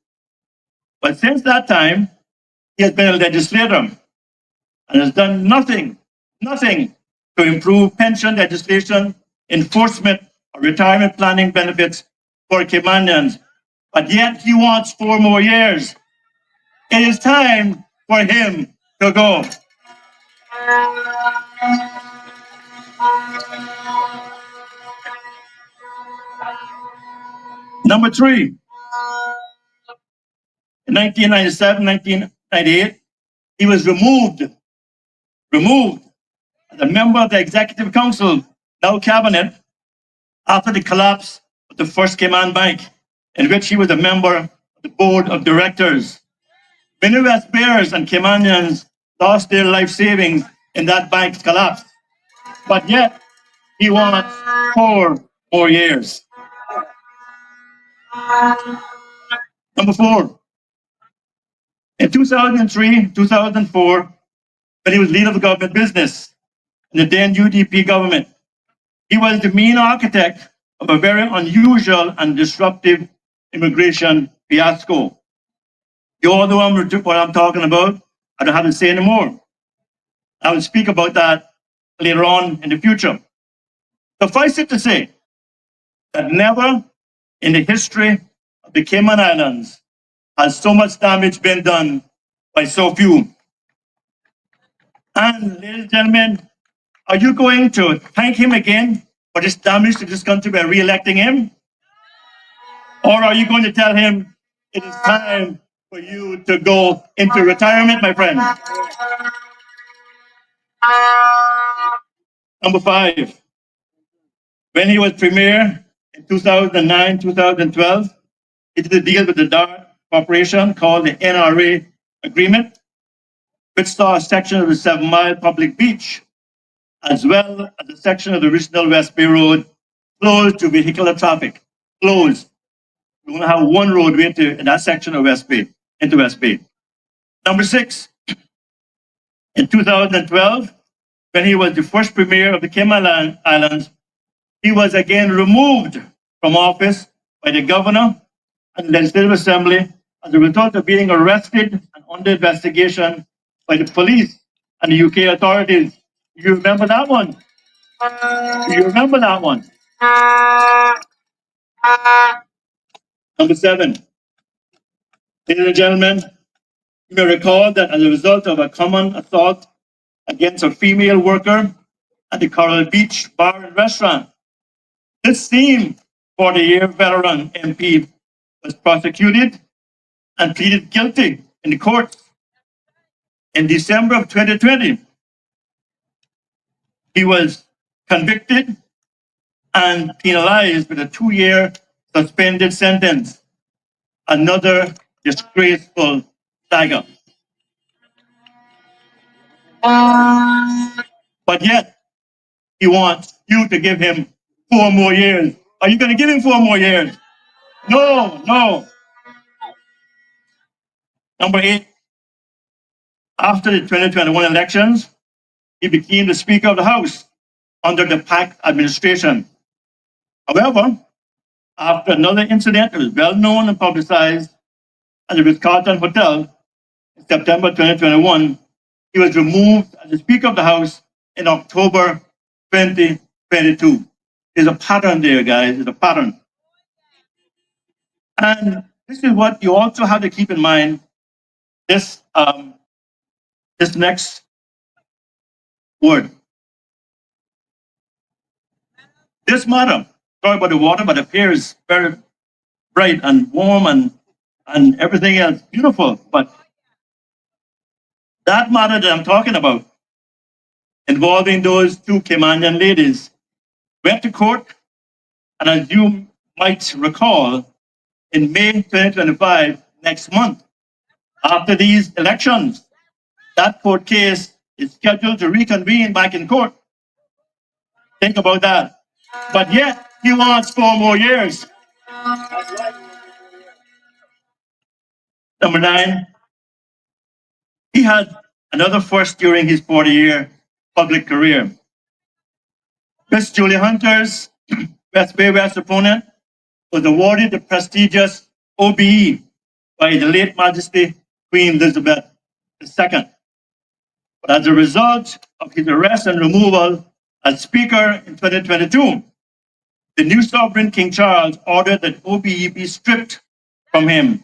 But since that time, he has been a legislator and has done nothing to improve pension legislation, enforcement, or retirement planning benefits for Caymanians. But yet he wants 4 more years. It is time for him to go. Number 3, in 1997, 1998, he was removed as a member of the Executive Council, now Cabinet, after the collapse of the First Cayman Bank, in which he was a member of the Board of Directors. Many West Bayers and Caymanians lost their life savings in that bank's collapse. But yet, he wants 4 more years. Number 4, in 2003, 2004, when he was leader of government business in the then UDP government, he was the main architect of a very unusual and disruptive immigration fiasco. You all know what I'm talking about. I don't have to say anymore. I will speak about that later on in the future. Suffice it to say that never in the history of the Cayman Islands has so much damage been done by so few. And ladies and gentlemen, are you going to thank him again for this damage to this country by re-electing him? Or are you going to tell him it is time for you to go into retirement, my friend? Number 5, when he was premier in 2009, 2012, he did a deal with the DART Corporation called the NRA Agreement, which saw a section of the 7 Mile public beach, as well as a section of the original West Bay Road, closed to vehicular traffic. Closed. We only have 1 roadway in that section of West Bay, into West Bay. Number 6, in 2012, when he was the first premier of the Cayman Islands, he was again removed from office by the governor and Legislative Assembly as a result of being arrested and under investigation by the police and the UK authorities. You remember that one? You remember that one? Number 7, ladies and gentlemen, you may recall that as a result of a common assault against a female worker at the Coral Beach Bar and Restaurant, this same 40-year veteran MP was prosecuted and pleaded guilty in the courts. In December of 2020, he was convicted and penalized with a 2-year suspended sentence. Another disgraceful saga. But yet, he wants you to give him 4 more years. Are you going to give him 4 more years? No, no. Number 8, after the 2021 elections, he became the Speaker of the House under the PAC administration. However, after another incident that was well known and publicized at the Ritz-Carlton Hotel in September 2021, he was removed as the Speaker of the House in October 2022. There's a pattern there, guys. There's a pattern. And this is what you also have to keep in mind. This next word. This matter, sorry about the water, but it appears very bright and warm and everything else beautiful. But that matter that I'm talking about, involving those 2 Caymanian ladies, went to court, and as you might recall, in May 2025, next month, after these elections, that court case is scheduled to reconvene back in court. Think about that. But yet, he wants 4 more years. Number 9, he had another first during his 40-year public career. Miss Julie Hunter's West Bay West opponent was awarded the prestigious OBE by the late Majesty Queen Elizabeth II. But as a result of his arrest and removal as Speaker in 2022, the new sovereign King Charles ordered that OBE be stripped from him.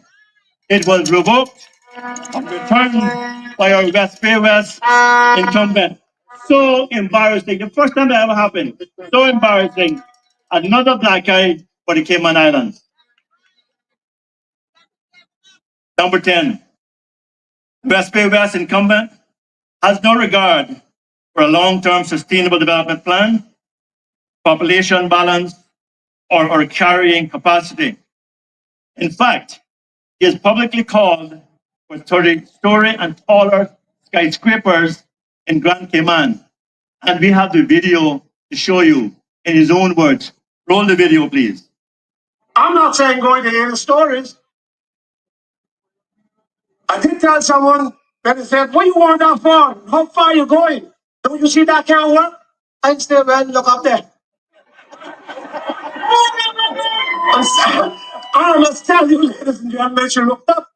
It was revoked and returned by our West Bay West incumbent. So embarrassing. The first time that ever happened. So embarrassing. Another black eye for the Cayman Islands. Number 10. West Bay West incumbent has no regard for a long-term sustainable development plan, population balance, or carrying capacity. In fact, he has publicly called for 30-story and taller skyscrapers in Grand Cayman. And we have the video to show you in his own words. Roll the video, please. I'm not saying going to hear the stories. I did tell someone that he said, what you want that for? How far are you going? Don't you see that can't work? I said, man, look up there. I must tell you, ladies and gentlemen, she looked up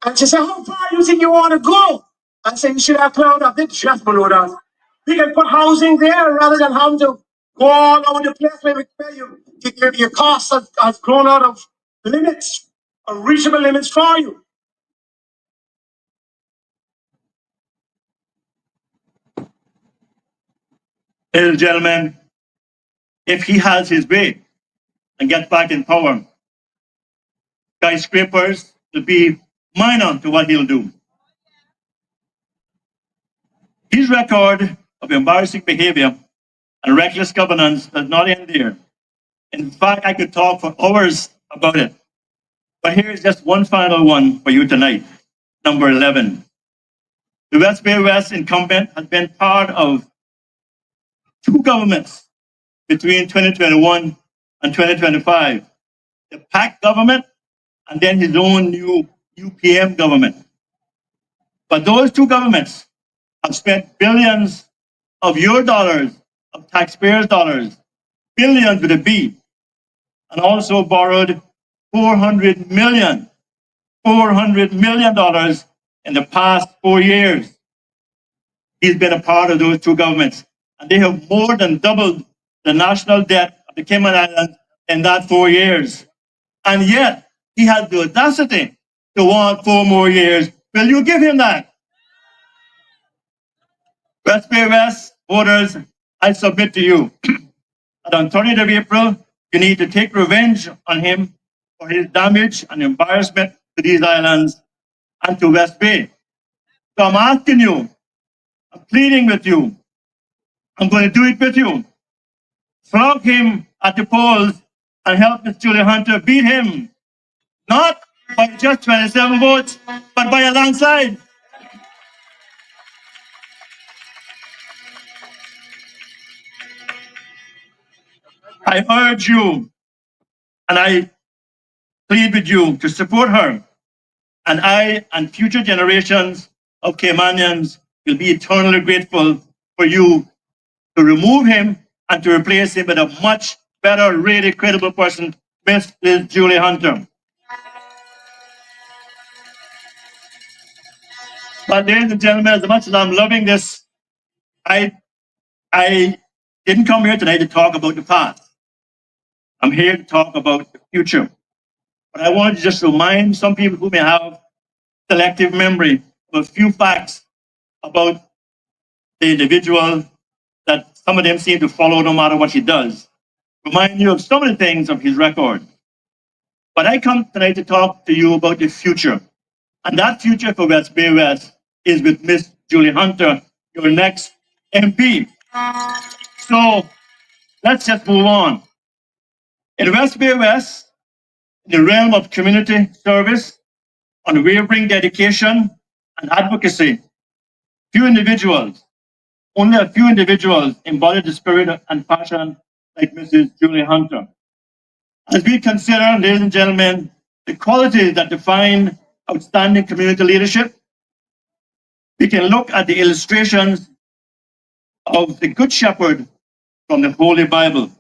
and she said, how far do you think you want to go? I said, you should have cloud up there just below that. We can put housing there rather than having to go all over the place where your cost has grown out of limits, or reachable limits for you. Ladies and gentlemen, if he has his way and gets back in power, skyscrapers will be minor to what he'll do. His record of embarrassing behavior and reckless governance does not end there. In fact, I could talk for hours about it. But here's just one final one for you tonight. Number 11. The West Bay West incumbent has been part of 2 governments between 2021 and 2025. The PAC government and then his own new UPM government. But those 2 governments have spent billions of your dollars, of taxpayers' dollars, billions with a B, and also borrowed $400 million in the past 4 years. He's been a part of those 2 governments, and they have more than doubled the national debt of the Cayman Islands in that 4 years. And yet, he has the audacity to want 4 more years. Will you give him that? West Bay West voters, I submit to you that on 30th of April, you need to take revenge on him for his damage and embarrassment to these islands and to West Bay. So I'm asking you, I'm pleading with you, I'm going to do it with you. flog him at the polls and help Miss Julie Hunter beat him, not by just 27 votes, but by a landslide. I urge you and I plead with you to support her, and I and future generations of Caymanians will be eternally grateful for you to remove him and to replace him with a much better, really credible person, Miss Julie Hunter. But ladies and gentlemen, as much as I'm loving this, I didn't come here tonight to talk about the past. I'm here to talk about the future. But I wanted to just remind some people who may have selective memory of a few facts about the individual that some of them seem to follow no matter what he does. Remind you of some of the things of his record. But I come tonight to talk to you about the future. And that future for West Bay West is with Miss Julie Hunter, your next MP. So let's just move on. In West Bay West, in the realm of community service, unwavering dedication and advocacy, only a few individuals embody the spirit and passion like Mrs. Julie Hunter. As we consider, ladies and gentlemen, the qualities that define outstanding community leadership, we can look at the illustrations of the Good Shepherd from the Holy Bible.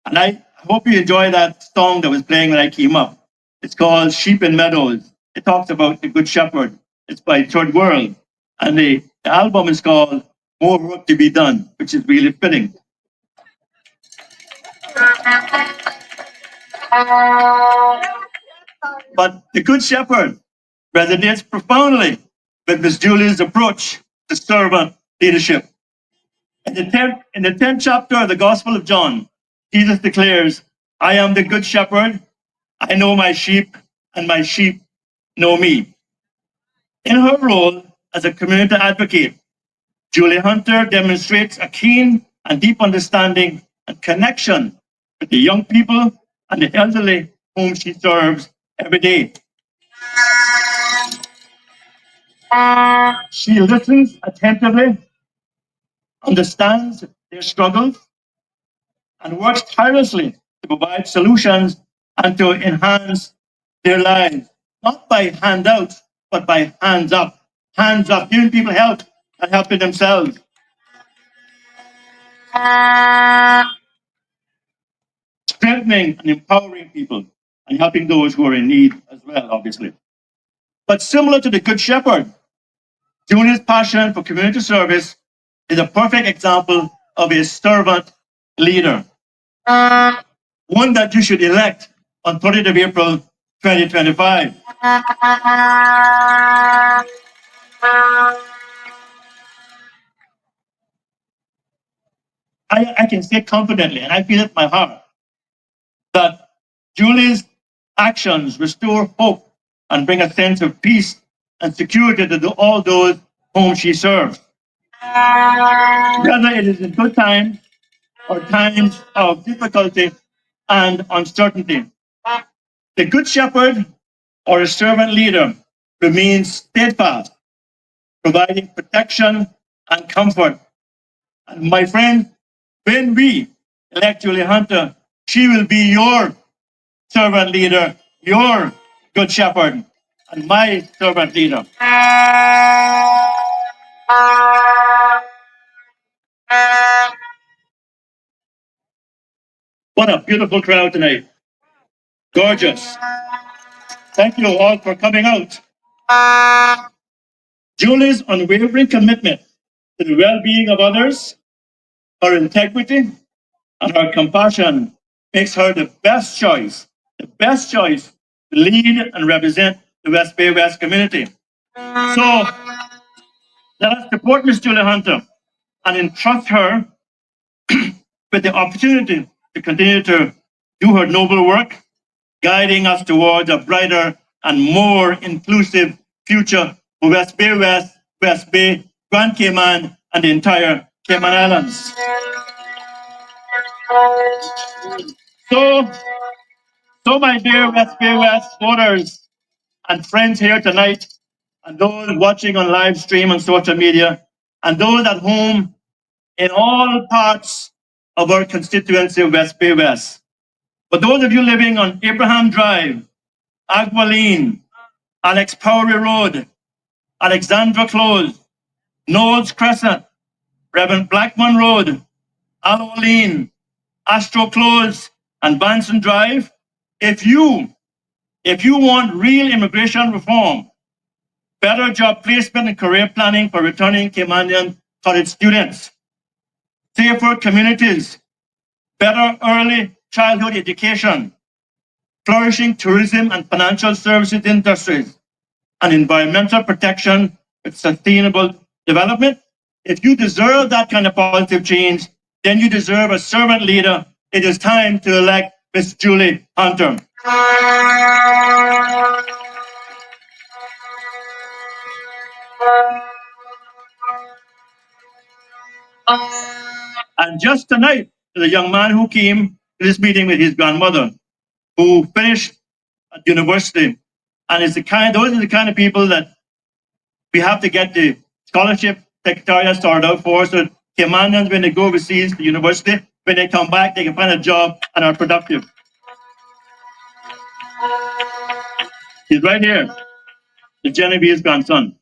And I hope you enjoy that song that was playing when I came up. It's called Sheep in Meadows. It talks about the Good Shepherd. It's by Third World. And the album is called More Work to Be Done, which is really fitting. But the Good Shepherd resonates profoundly with Miss Julie's approach to servant leadership. In the 10th chapter of the Gospel of John, Jesus declares, I am the Good Shepherd. I know my sheep, and my sheep know me. In her role as a community advocate, Julie Hunter demonstrates a keen and deep understanding and connection with the young people and the elderly whom she serves every day. She listens attentively, understands their struggles, and works tirelessly to provide solutions and to enhance their lives, not by handouts, but by hands up. Hands up, giving people help and helping themselves. Strengthening and empowering people and helping those who are in need as well, obviously. But similar to the Good Shepherd, Julie's passion for community service is a perfect example of a servant leader. One that you should elect on 30th of April, 2025. I can say confidently, and I feel it in my heart, that Julie's actions restore hope and bring a sense of peace and security to all those whom she serves. Whether it is in good times or times of difficulty and uncertainty, the Good Shepherd or a servant leader remains steadfast, providing protection and comfort. And my friend, when we elect Julie Hunter, she will be your servant leader, your Good Shepherd, and my servant leader. What a beautiful crowd tonight. Gorgeous. Thank you all for coming out. Julie's unwavering commitment to the well-being of others, her integrity, and her compassion makes her the best choice to lead and represent the West Bay West community. So let us support Miss Julie Hunter and entrust her with the opportunity to continue to do her noble work, guiding us towards a brighter and more inclusive future for West Bay West, West Bay, Grand Cayman, and the entire Cayman Islands. So, so my dear West Bay West voters and friends here tonight, and those watching on live stream on social media, and those at home in all parts of our constituency of West Bay West. For those of you living on Abraham Drive, Agwaleen, Alex Powery Road, Alexandra Close, Knowles Crescent, Reverend Blackman Road, Halloween, Astro Close, and Banson Drive, if you want real immigration reform, better job placement and career planning for returning Caymanian college students, safer communities, better early childhood education, flourishing tourism and financial services industries, and environmental protection with sustainable development. If you deserve that kind of positive change, then you deserve a servant leader. It is time to elect Miss Julie Hunter. And just tonight, there's a young man who came to this meeting with his grandmother, who finished at university, and those are the kind of people that we have to get the scholarship secretariat started out for, so that Caymanians, when they go overseas to university, when they come back, they can find a job and are productive. He's right here, the Genevieve's grandson.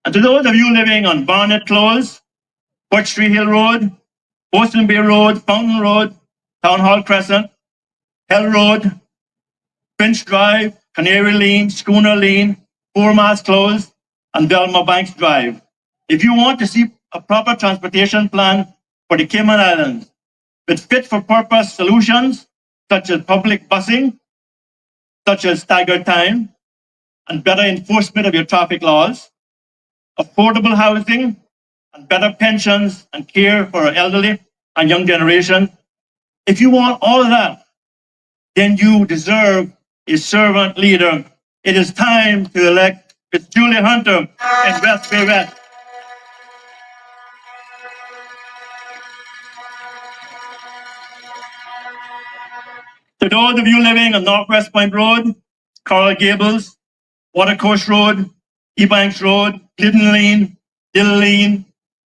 And to those of you living on Barnett Close, Port Street Hill Road, Boston Bay Road, Fountain Road, Town Hall Crescent, Hell Road, Finch Drive, Canary Lane, Schooner Lane, Four Mast Close, and Belma Banks Drive. If you want to see a proper transportation plan for the Cayman Islands with fit-for-purpose solutions such as public busing, such as staggered time, and better enforcement of your traffic laws, affordable housing, and better pensions and care for our elderly and young generation, if you want all of that, then you deserve a servant leader. It is time to elect Miss Julie Hunter in West Bay West. To those of you living on Northwest Point Road, Coral Gables, Watercourse Road, Ebanks Road, Glidden Lane, Dill Lane,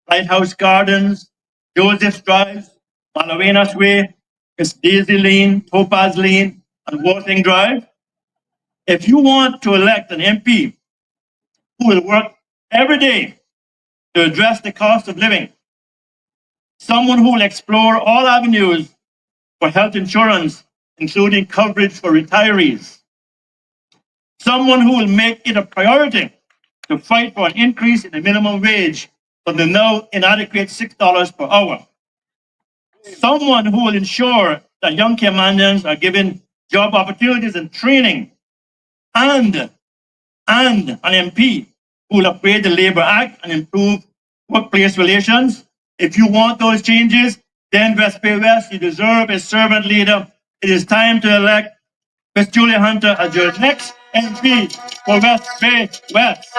Lighthouse Gardens, Joseph's Drive, Malawenas Way, Miss Daisy Lane, Topaz Lane, and Worthing Drive. If you want to elect an MP who will work every day to address the cost of living, someone who will explore all avenues for health insurance, including coverage for retirees, someone who will make it a priority to fight for an increase in the minimum wage from the now inadequate $6 per hour, someone who will ensure that young Caymanians are given job opportunities and training, and an MP who will upgrade the Labor Act and improve workplace relations. If you want those changes, then West Bay West, you deserve a servant leader. It is time to elect Miss Julie Hunter as your next MP for West Bay West.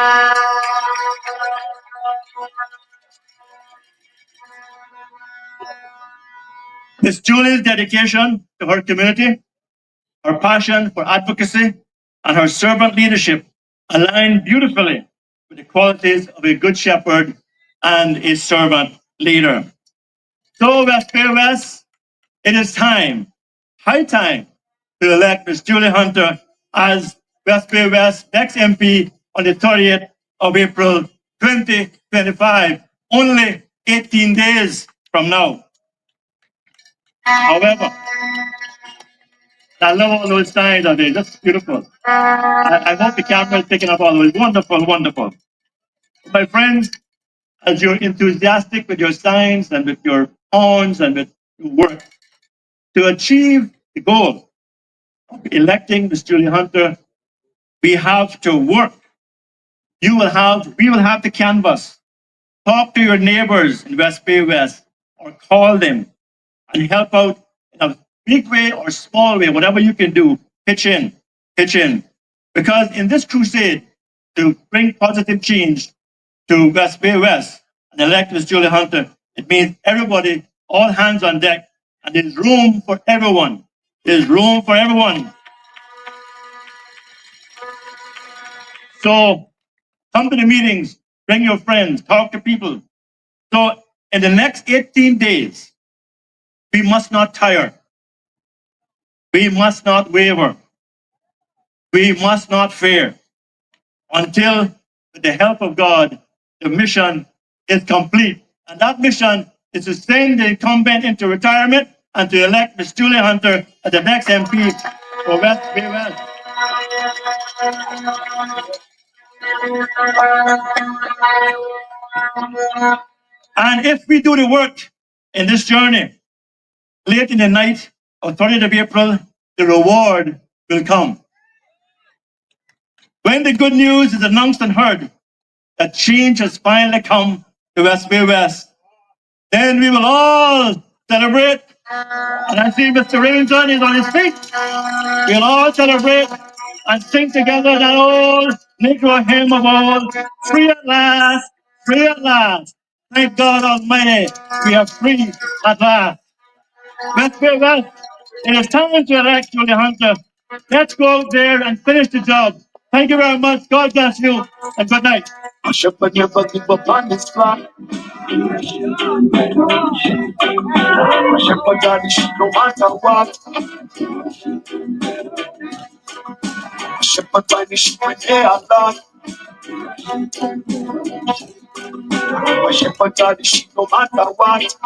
Miss Julie's dedication to her community, her passion for advocacy, and her servant leadership align beautifully with the qualities of a good shepherd and a servant leader. So West Bay West, it is time, high time, to elect Miss Julie Hunter as West Bay West next MP on the 30th of April 2025, only 18 days from now. However, I love all those signs out there, just beautiful. I hope the camera is picking up all those. Wonderful, wonderful. My friends, as you're enthusiastic with your signs and with your horns and with your work, to achieve the goal of electing Miss Julie Hunter, we have to work. We will have to canvass. Talk to your neighbors in West Bay West or call them and help out in a big way or small way, whatever you can do, pitch in. Because in this crusade to bring positive change to West Bay West and elect Miss Julie Hunter, it means everybody, all hands on deck, And there's room for everyone. There's room for everyone. So come to the meetings, bring your friends, talk to people. So in the next 18 days, we must not tire. We must not waver. We must not fear until, with the help of God, the mission is complete. And that mission is to send the incumbent into retirement and to elect Ms. Julie Hunter as the next MP for West Bay West. And if we do the work in this journey, late in the night of 30th of April, the reward will come. When the good news is announced and heard that change has finally come to West Bay West, then we will all celebrate. And I see Mr. Remington is on his feet. We'll all celebrate and sing together that old Negro hymn of old, free at last, free at last. Thank God Almighty, we are free at last. West Bay West, it is time to elect Julie Hunter. Let's go out there and finish the job. Thank you very much. God bless you and good night. Mash up on your body, but on this fly. Mash up on your shit, no matter what. Mash up on your shit when they are done. Mash up on your shit, no matter what.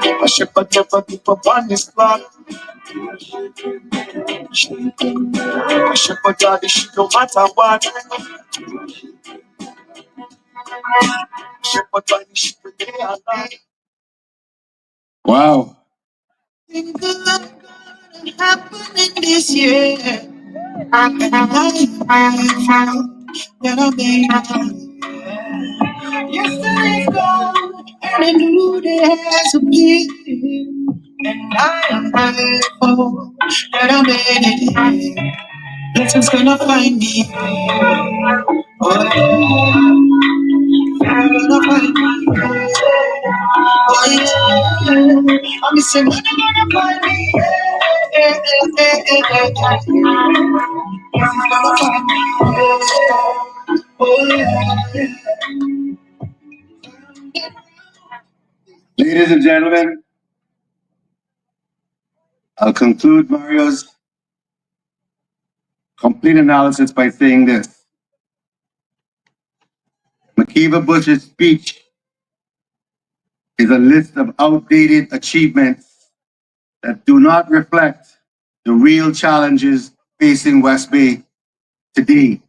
Mash up on your body, but on this fly. Mash up on your shit, no matter what. Mash up on your shit when they are done. Wow. Think good gonna happen in this year. And I found that I made it. Yesterday's gone and a new day has appeared. And I am grateful that I made it. Blessings gonna find me. Oh, yeah. Gonna find me. Oh, yeah. I'm missing money gonna find me. Yeah, yeah, yeah, yeah, yeah, yeah. Ladies and gentlemen, I'll conclude Mario's complete analysis by saying this. Makiba Bush's speech is a list of outdated achievements that do not reflect the real challenges facing West Bay today.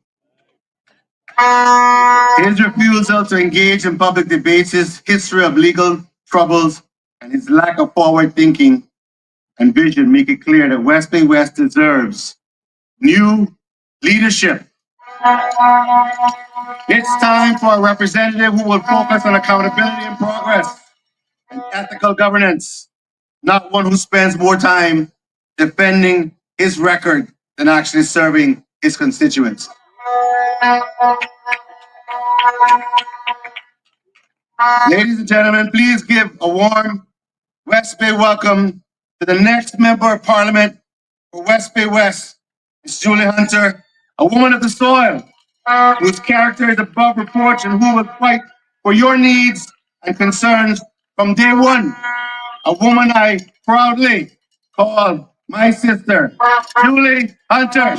His refusal to engage in public debates, his history of legal troubles, and his lack of forward thinking and vision make it clear that West Bay West deserves new leadership. It's time for a representative who will focus on accountability and progress and ethical governance, not one who spends more time defending his record than actually serving his constituents. Ladies and gentlemen, please give a warm West Bay welcome to the next member of parliament for West Bay West, Ms. Julie Hunter, a woman of the soil, whose character is above reproach and who will fight for your needs and concerns from day one. A woman I proudly call my sister, Julie Hunter.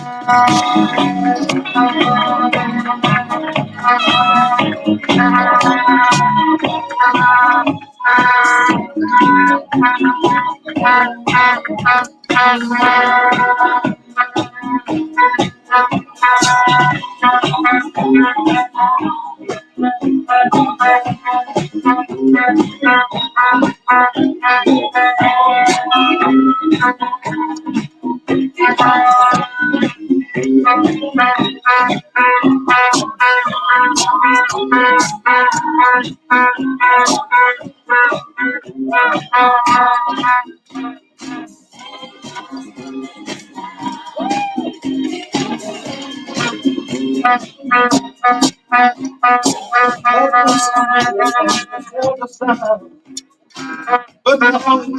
But now coming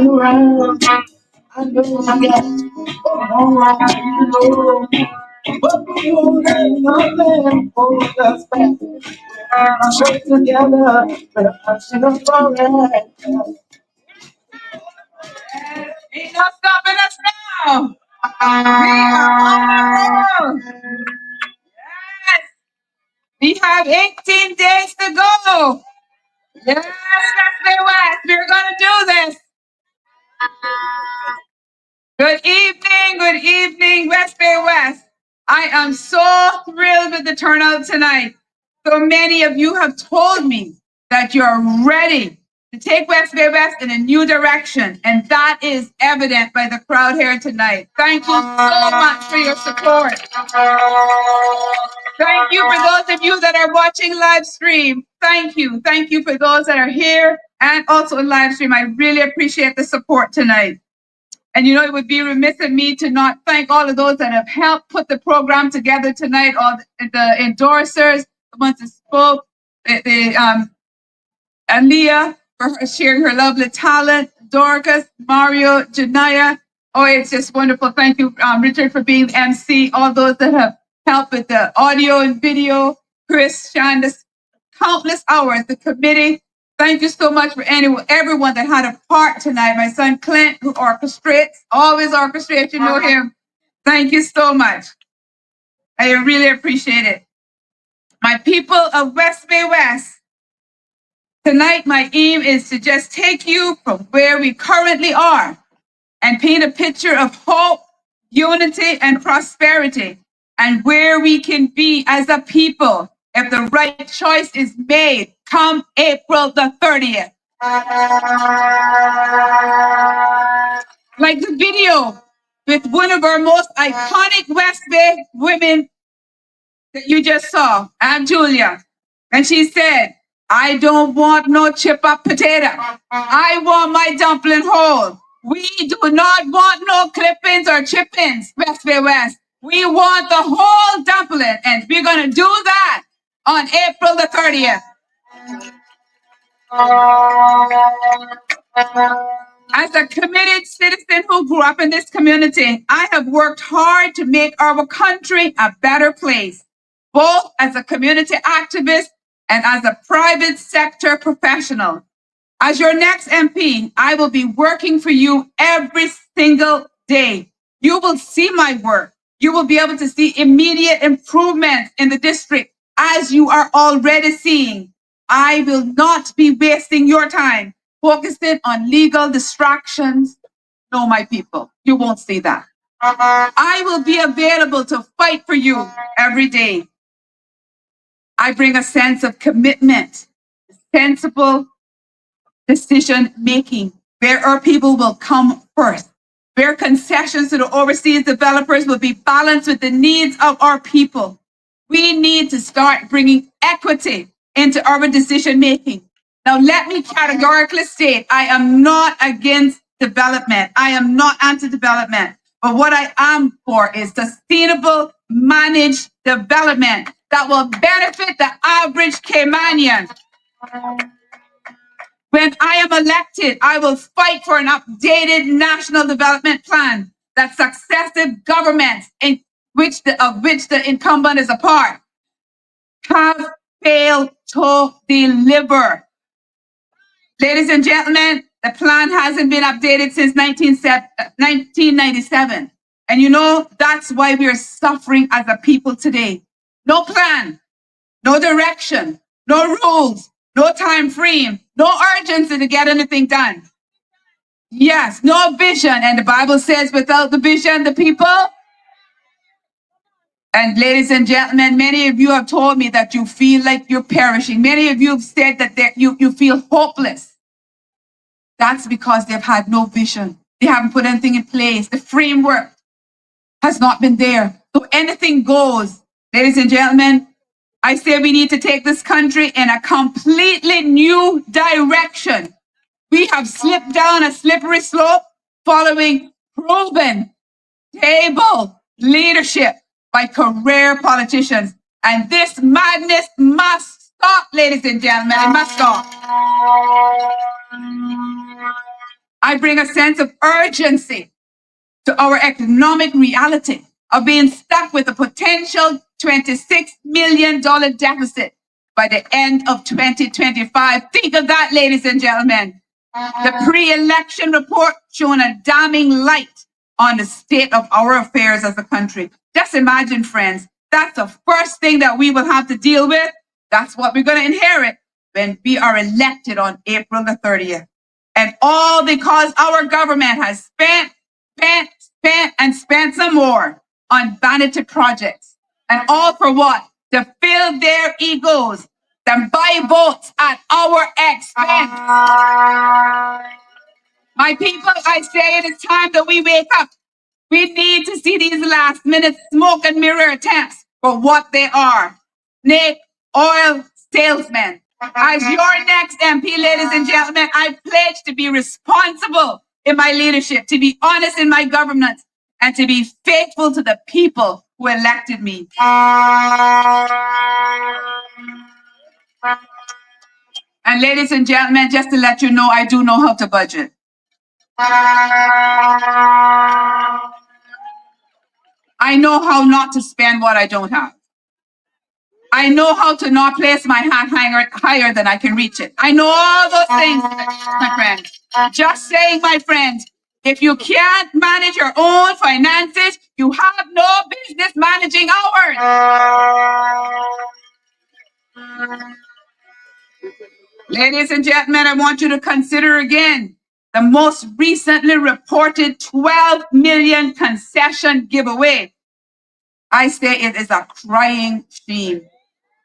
around, I know I got a long ride to go. But we won't let nothing hold us back. I'm so together, we're passing us forward. Ain't no stopping us now. We are on a roll. Yes. We have 18 days to go. Yes, West West. We're going to do this. Good evening, West Bay West. I am so thrilled with the turnout tonight. So many of you have told me that you're ready to take West Bay West in a new direction, and that is evident by the crowd here tonight. Thank you so much for your support. Thank you for those of you that are watching live stream. Thank you. Thank you for those that are here and also in live stream. I really appreciate the support tonight. And you know, it would be remiss of me to not thank all of those that have helped put the program together tonight, all the endorsers, the ones that spoke, Aaliyah for her sharing her lovely talent, Dorcas, Mario, Janaya. Oh, it's just wonderful. Thank you, Richard, for being the MC, all those that have helped with the audio and video, Chris, Shandas, countless hours, the committee. Thank you so much for everyone that had a part tonight. My son Clint, who orchestrates, always orchestrates, you know him. Thank you so much. I really appreciate it. My people of West Bay West, tonight my aim is to just take you from where we currently are and paint a picture of hope, unity, and prosperity, and where we can be as a people if the right choice is made come April the 30th. Like the video with one of our most iconic West Bay women that you just saw, Aunt Julia. And she said, I don't want no chip up potato. I want my dumpling whole. We do not want no clippings or chip-ins, West Bay West. We want the whole dumpling, and we're going to do that on April the 30th. As a committed citizen who grew up in this community, I have worked hard to make our country a better place, both as a community activist and as a private sector professional. As your next MP, I will be working for you every single day. You will see my work. You will be able to see immediate improvement in the district, as you are already seeing. I will not be wasting your time focusing on legal distractions. No, my people, you won't see that. I will be available to fight for you every day. I bring a sense of commitment, sensible decision making, where our people will come first, where concessions to the overseas developers will be balanced with the needs of our people. We need to start bringing equity into our decision making. Now, let me categorically state, I am not against development. I am not anti-development. But what I am for is sustainable, managed development that will benefit the average Caymanian. When I am elected, I will fight for an updated national development plan that successive governments, of which the incumbent is a part, have failed to deliver. Ladies and gentlemen, the plan hasn't been updated since 1997. And you know, that's why we are suffering as a people today. No plan, no direction, no rules, no time frame, no urgency to get anything done. Yes, no vision. And the Bible says without the vision, the people. And ladies and gentlemen, many of you have told me that you feel like you're perishing. Many of you have said that you feel hopeless. That's because they've had no vision. They haven't put anything in place. The framework has not been there. So anything goes. Ladies and gentlemen, I say we need to take this country in a completely new direction. We have slipped down a slippery slope following proven, stable leadership by career politicians. And this madness must stop, ladies and gentlemen. It must stop. I bring a sense of urgency to our economic reality of being stuck with a potential $26 million deficit by the end of 2025. Think of that, ladies and gentlemen. The pre-election report showing a damning light on the state of our affairs as a country. Just imagine, friends, that's the first thing that we will have to deal with. That's what we're going to inherit when we are elected on April the 30th. And all because our government has spent some more on vanity projects. And all for what? To fill their egos, to buy votes at our expense. My people, I say it is time that we wake up. We need to see these last minute smoke and mirror attempts for what they are. Snake oil salesmen. As your next MP, ladies and gentlemen, I pledge to be responsible in my leadership, to be honest in my governance, and to be faithful to the people who elected me. And ladies and gentlemen, just to let you know, I do know how to budget. I know how not to spend what I don't have. I know how to not place my hat higher than I can reach it. I know all those things, my friends. Just saying, my friends, if you can't manage your own finances, you have no business managing ours. Ladies and gentlemen, I want you to consider again the most recently reported 12 million concession giveaway. I say it is a crying shame.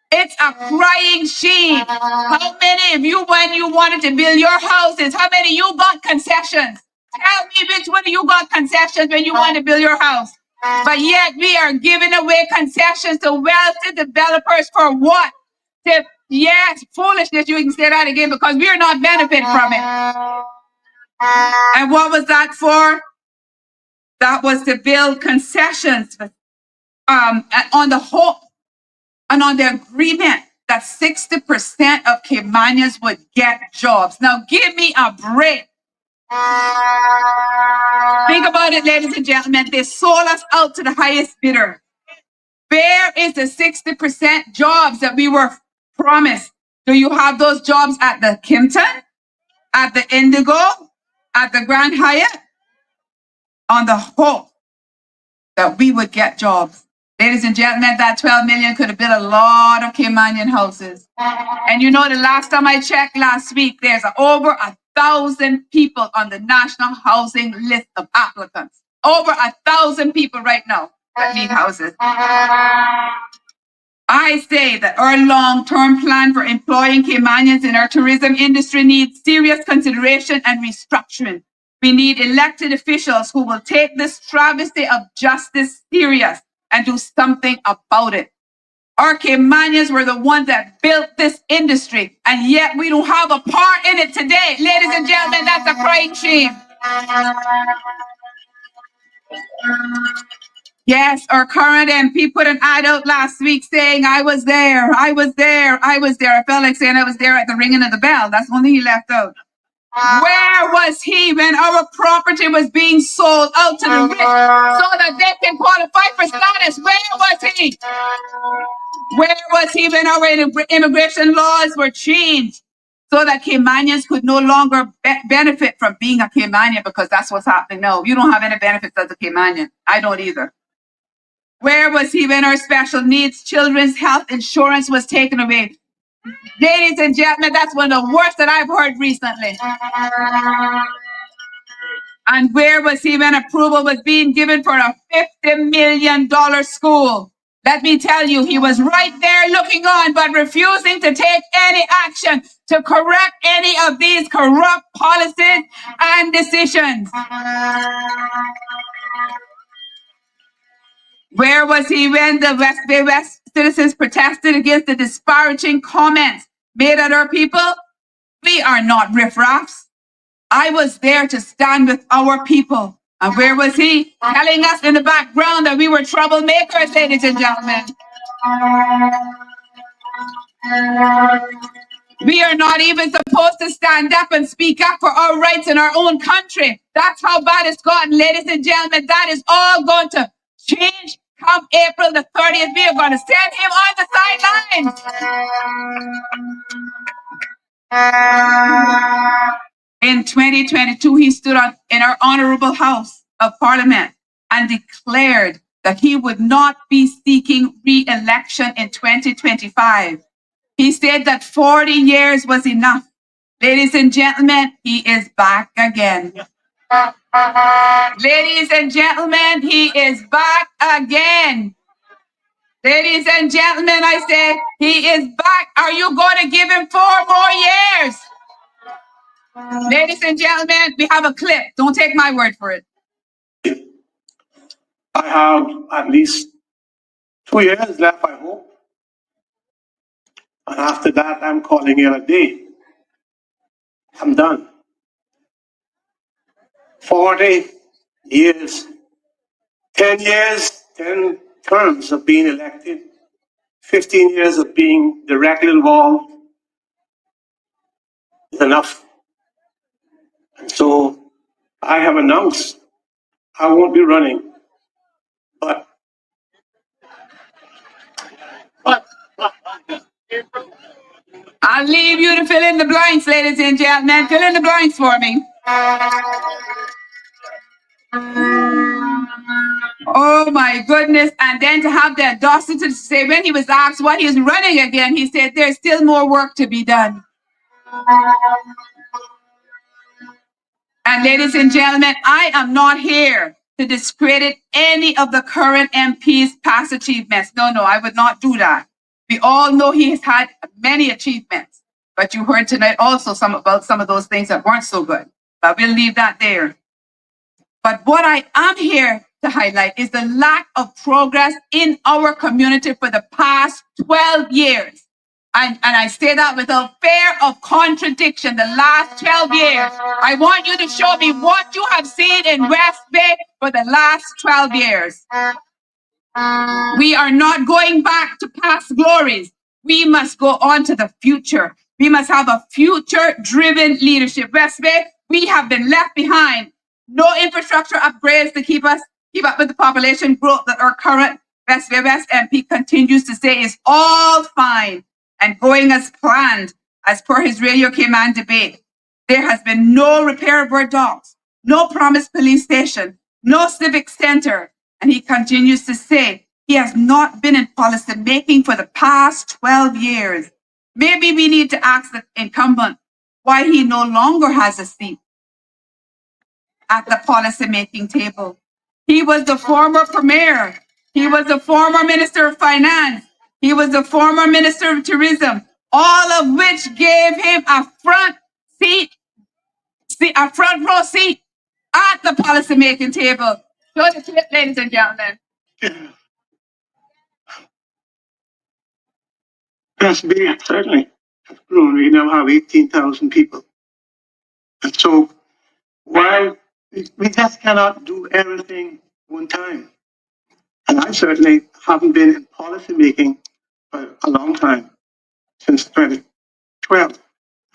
It's a crying shame. How many of you, when you wanted to build your houses, how many of you got concessions? Tell me which one of you got concessions when you want to build your house. But yet we are giving away concessions to wealthy developers for what? Yes, foolishness, you can say that again, because we are not benefiting from it. And what was that for? That was to build concessions on the whole, and on the agreement that 60% of Caymanians would get jobs. Now give me a break. Think about it, ladies and gentlemen. They sold us out to the highest bidder. Where is the 60% jobs that we were promised? Do you have those jobs at the Kimpton, at the Indigo, at the Grand Hyatt? On the hope that we would get jobs. Ladies and gentlemen, that 12 million could have built a lot of Caymanian houses. And you know, the last time I checked last week, there's over 1,000 people on the national housing list of applicants. Over 1,000 people right now that need houses. I say that our long-term plan for employing Caymanians in our tourism industry needs serious consideration and restructuring. We need elected officials who will take this travesty of justice serious and do something about it. Our Caymanians were the ones that built this industry, and yet we don't have a part in it today. Ladies and gentlemen, that's a crying shame. Yes, our current MP put an ad out last week saying, I was there. I felt like saying I was there at the ringing of the bell. That's the only thing he left out. Where was he when our property was being sold out to the rich so that they can qualify for status? Where was he? Where was he when our immigration laws were changed so that Caymanians could no longer benefit from being a Caymanian? Because that's what's happening now. You don't have any benefits as a Caymanian. I don't either. Where was he when our special needs children's health insurance was taken away? Ladies and gentlemen, that's one of the worst that I've heard recently. And where was he when approval was being given for a $50 million school? Let me tell you, he was right there looking on, but refusing to take any action to correct any of these corrupt policies and decisions. Where was he when the West Bay West citizens protested against the disparaging comments made at our people? We are not riffraffs. I was there to stand with our people. And where was he? Telling us in the background that we were troublemakers, ladies and gentlemen. We are not even supposed to stand up and speak up for our rights in our own country. That's how bad it's gotten, ladies and gentlemen. That is all going to change come April the 30th. We are going to send him on the sidelines. In 2022, he stood in our honorable House of Parliament and declared that he would not be seeking re-election in 2025. He said that 40 years was enough. Ladies and gentlemen, he is back again. Ladies and gentlemen, he is back again. Ladies and gentlemen, I say he is back. Are you going to give him 4 more years? Ladies and gentlemen, we have a clip. Don't take my word for it. I have at least 2 years left, I hope. And after that, I'm calling it a day. I'm done. 40 years, 10 years, 10 terms of being elected, 15 years of being directly involved is enough. And so I have announced I won't be running, but I'll leave you to fill in the blanks, ladies and gentlemen. Fill in the blanks for me. Oh my goodness. And then to have the audacity to say when he was asked what he was running again, he said there's still more work to be done. And ladies and gentlemen, I am not here to discredit any of the current MP's past achievements. No, I would not do that. We all know he has had many achievements, but you heard tonight also about some of those things that weren't so good. But we'll leave that there. But what I am here to highlight is the lack of progress in our community for the past 12 years. And I say that without fear of contradiction, the last 12 years. I want you to show me what you have seen in West Bay for the last 12 years. We are not going back to past glories. We must go on to the future. We must have a future-driven leadership. West Bay, we have been left behind. No infrastructure upgrades to keep up with the population growth that our current West Bay West MP continues to say is all fine and going as planned as per his Radio Cayman debate. There has been no repair of our docks, no promised police station, no civic center. And he continues to say he has not been in policy making for the past 12 years. Maybe we need to ask the incumbent why he no longer has a seat at the policy making table. He was the former premier. He was the former minister of finance. He was the former minister of tourism, all of which gave him a front row seat at the policy making table. Show the clip, ladies and gentlemen. West Bay certainly has grown. We now have 18,000 people. And so while we just cannot do everything one time. And I certainly haven't been in policy making for a long time. Since 2012,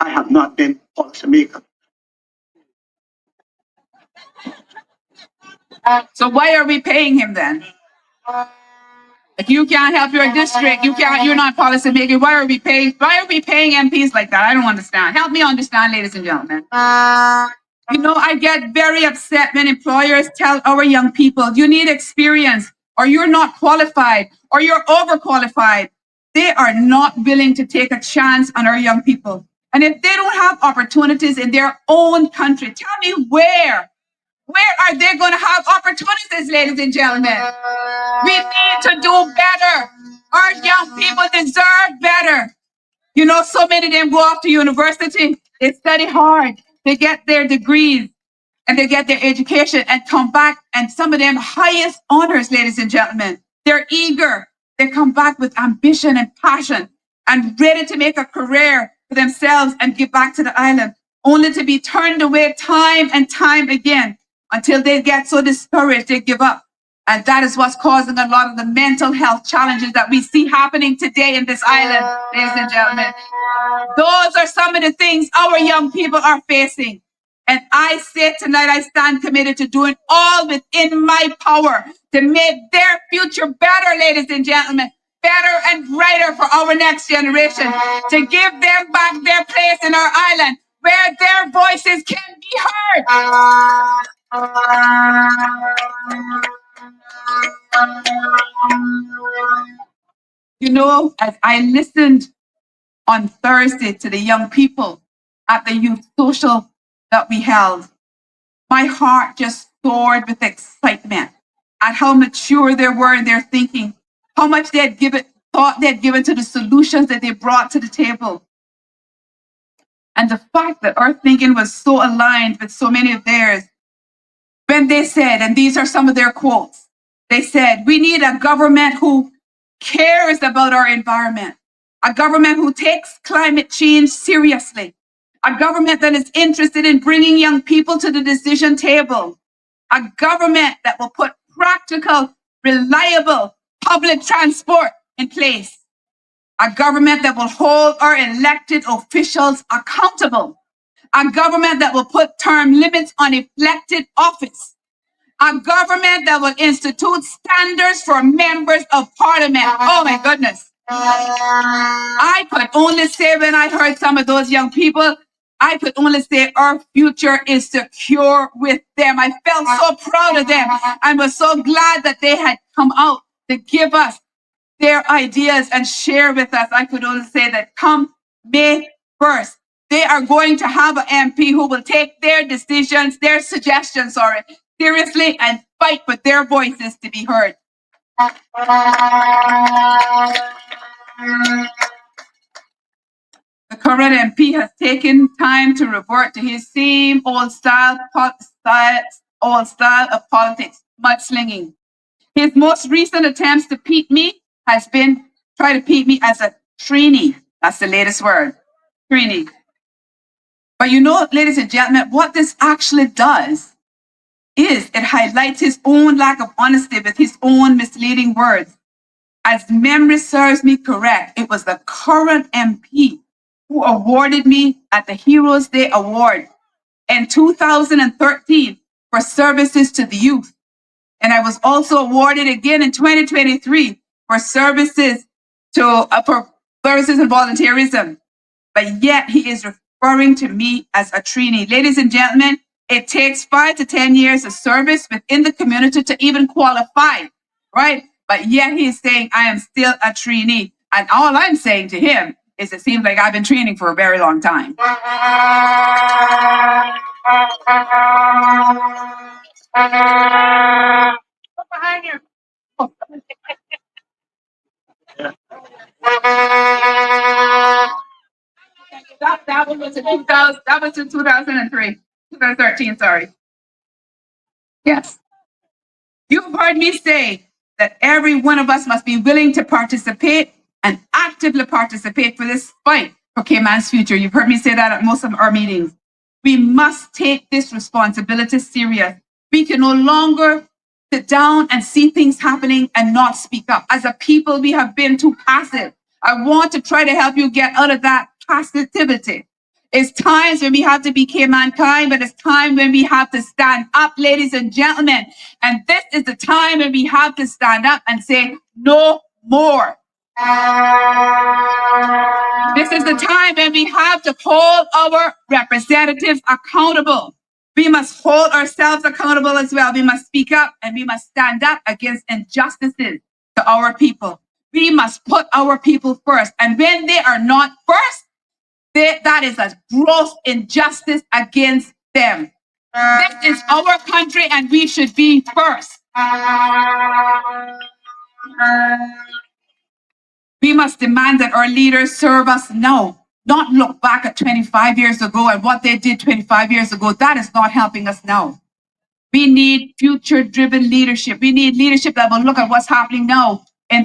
I have not been policy maker. So why are we paying him then? If you can't help your district, you're not policy making. Why are we paying MPs like that? I don't understand. Help me understand, ladies and gentlemen. You know, I get very upset when employers tell our young people, you need experience, or you're not qualified, or you're overqualified. They are not willing to take a chance on our young people. And if they don't have opportunities in their own country, tell me where are they going to have opportunities, ladies and gentlemen? We need to do better. Our young people deserve better. You know, so many of them go off to university, they study hard, they get their degrees, and they get their education and come back, and some of them highest honors, ladies and gentlemen. They're eager. They come back with ambition and passion and ready to make a career for themselves and give back to the island, only to be turned away time and time again until they get so discouraged they give up. And that is what's causing a lot of the mental health challenges that we see happening today in this island, ladies and gentlemen. Those are some of the things our young people are facing. And I say tonight, I stand committed to doing all within my power to make their future better, ladies and gentlemen, better and brighter for our next generation, to give them back their place in our island where their voices can be heard. You know, as I listened on Thursday to the young people at the youth social that we held, my heart just soared with excitement at how mature they were in their thinking, how much they had thought they had given to the solutions that they brought to the table. And the fact that our thinking was so aligned with so many of theirs, when they said, and these are some of their quotes, they said, we need a government who cares about our environment, a government who takes climate change seriously, a government that is interested in bringing young people to the decision table, a government that will put practical, reliable public transport in place, a government that will hold our elected officials accountable, a government that will put term limits on elected office, a government that will institute standards for members of parliament. Oh my goodness. I could only say, when I heard some of those young people, I could only say our future is secure with them. I felt so proud of them and was so glad that they had come out to give us their ideas and share with us. I could only say that come May 1st, they are going to have an MP who will take their decisions, their suggestions, seriously and fight for their voices to be heard. The current MP has taken time to revert to his same old style of politics, mudslinging. His most recent attempts to peak me has been try to peak me as a trainee. That's the latest word, trainee. But you know, ladies and gentlemen, what this actually does is it highlights his own lack of honesty with his own misleading words. As memory serves me correct, it was the current MP who awarded me at the Heroes Day Award in 2013 for services to the youth. And I was also awarded again in 2023 for services for services and volunteerism. But yet he is referring to me as a trainee. Ladies and gentlemen, it takes 5 to 10 years of service within the community to even qualify, right? But yet he is saying I am still a trainee. And all I'm saying to him is it seems like I've been training for a very long time. Behind you. That was in 2013, sorry. Yes. You've heard me say that every one of us must be willing to participate and actively participate for this fight for Cayman's future. You've heard me say that at most of our meetings. We must take this responsibility serious. We can no longer sit down and see things happening and not speak up. As a people, we have been too passive. I want to try to help you get out of that passivity. It's times when we have to be Caymankind, but it's time when we have to stand up, ladies and gentlemen. And this is the time when we have to stand up and say, no more. This is the time when we have to hold our representatives accountable. We must hold ourselves accountable as well. We must speak up and we must stand up against injustices to our people. We must put our people first. And when they are not first, that is a gross injustice against them. This is our country and we should be first. We must demand that our leaders serve us now, not look back at 25 years ago and what they did 25 years ago. That is not helping us now. We need future-driven leadership. We need leadership that will look at what's happening now in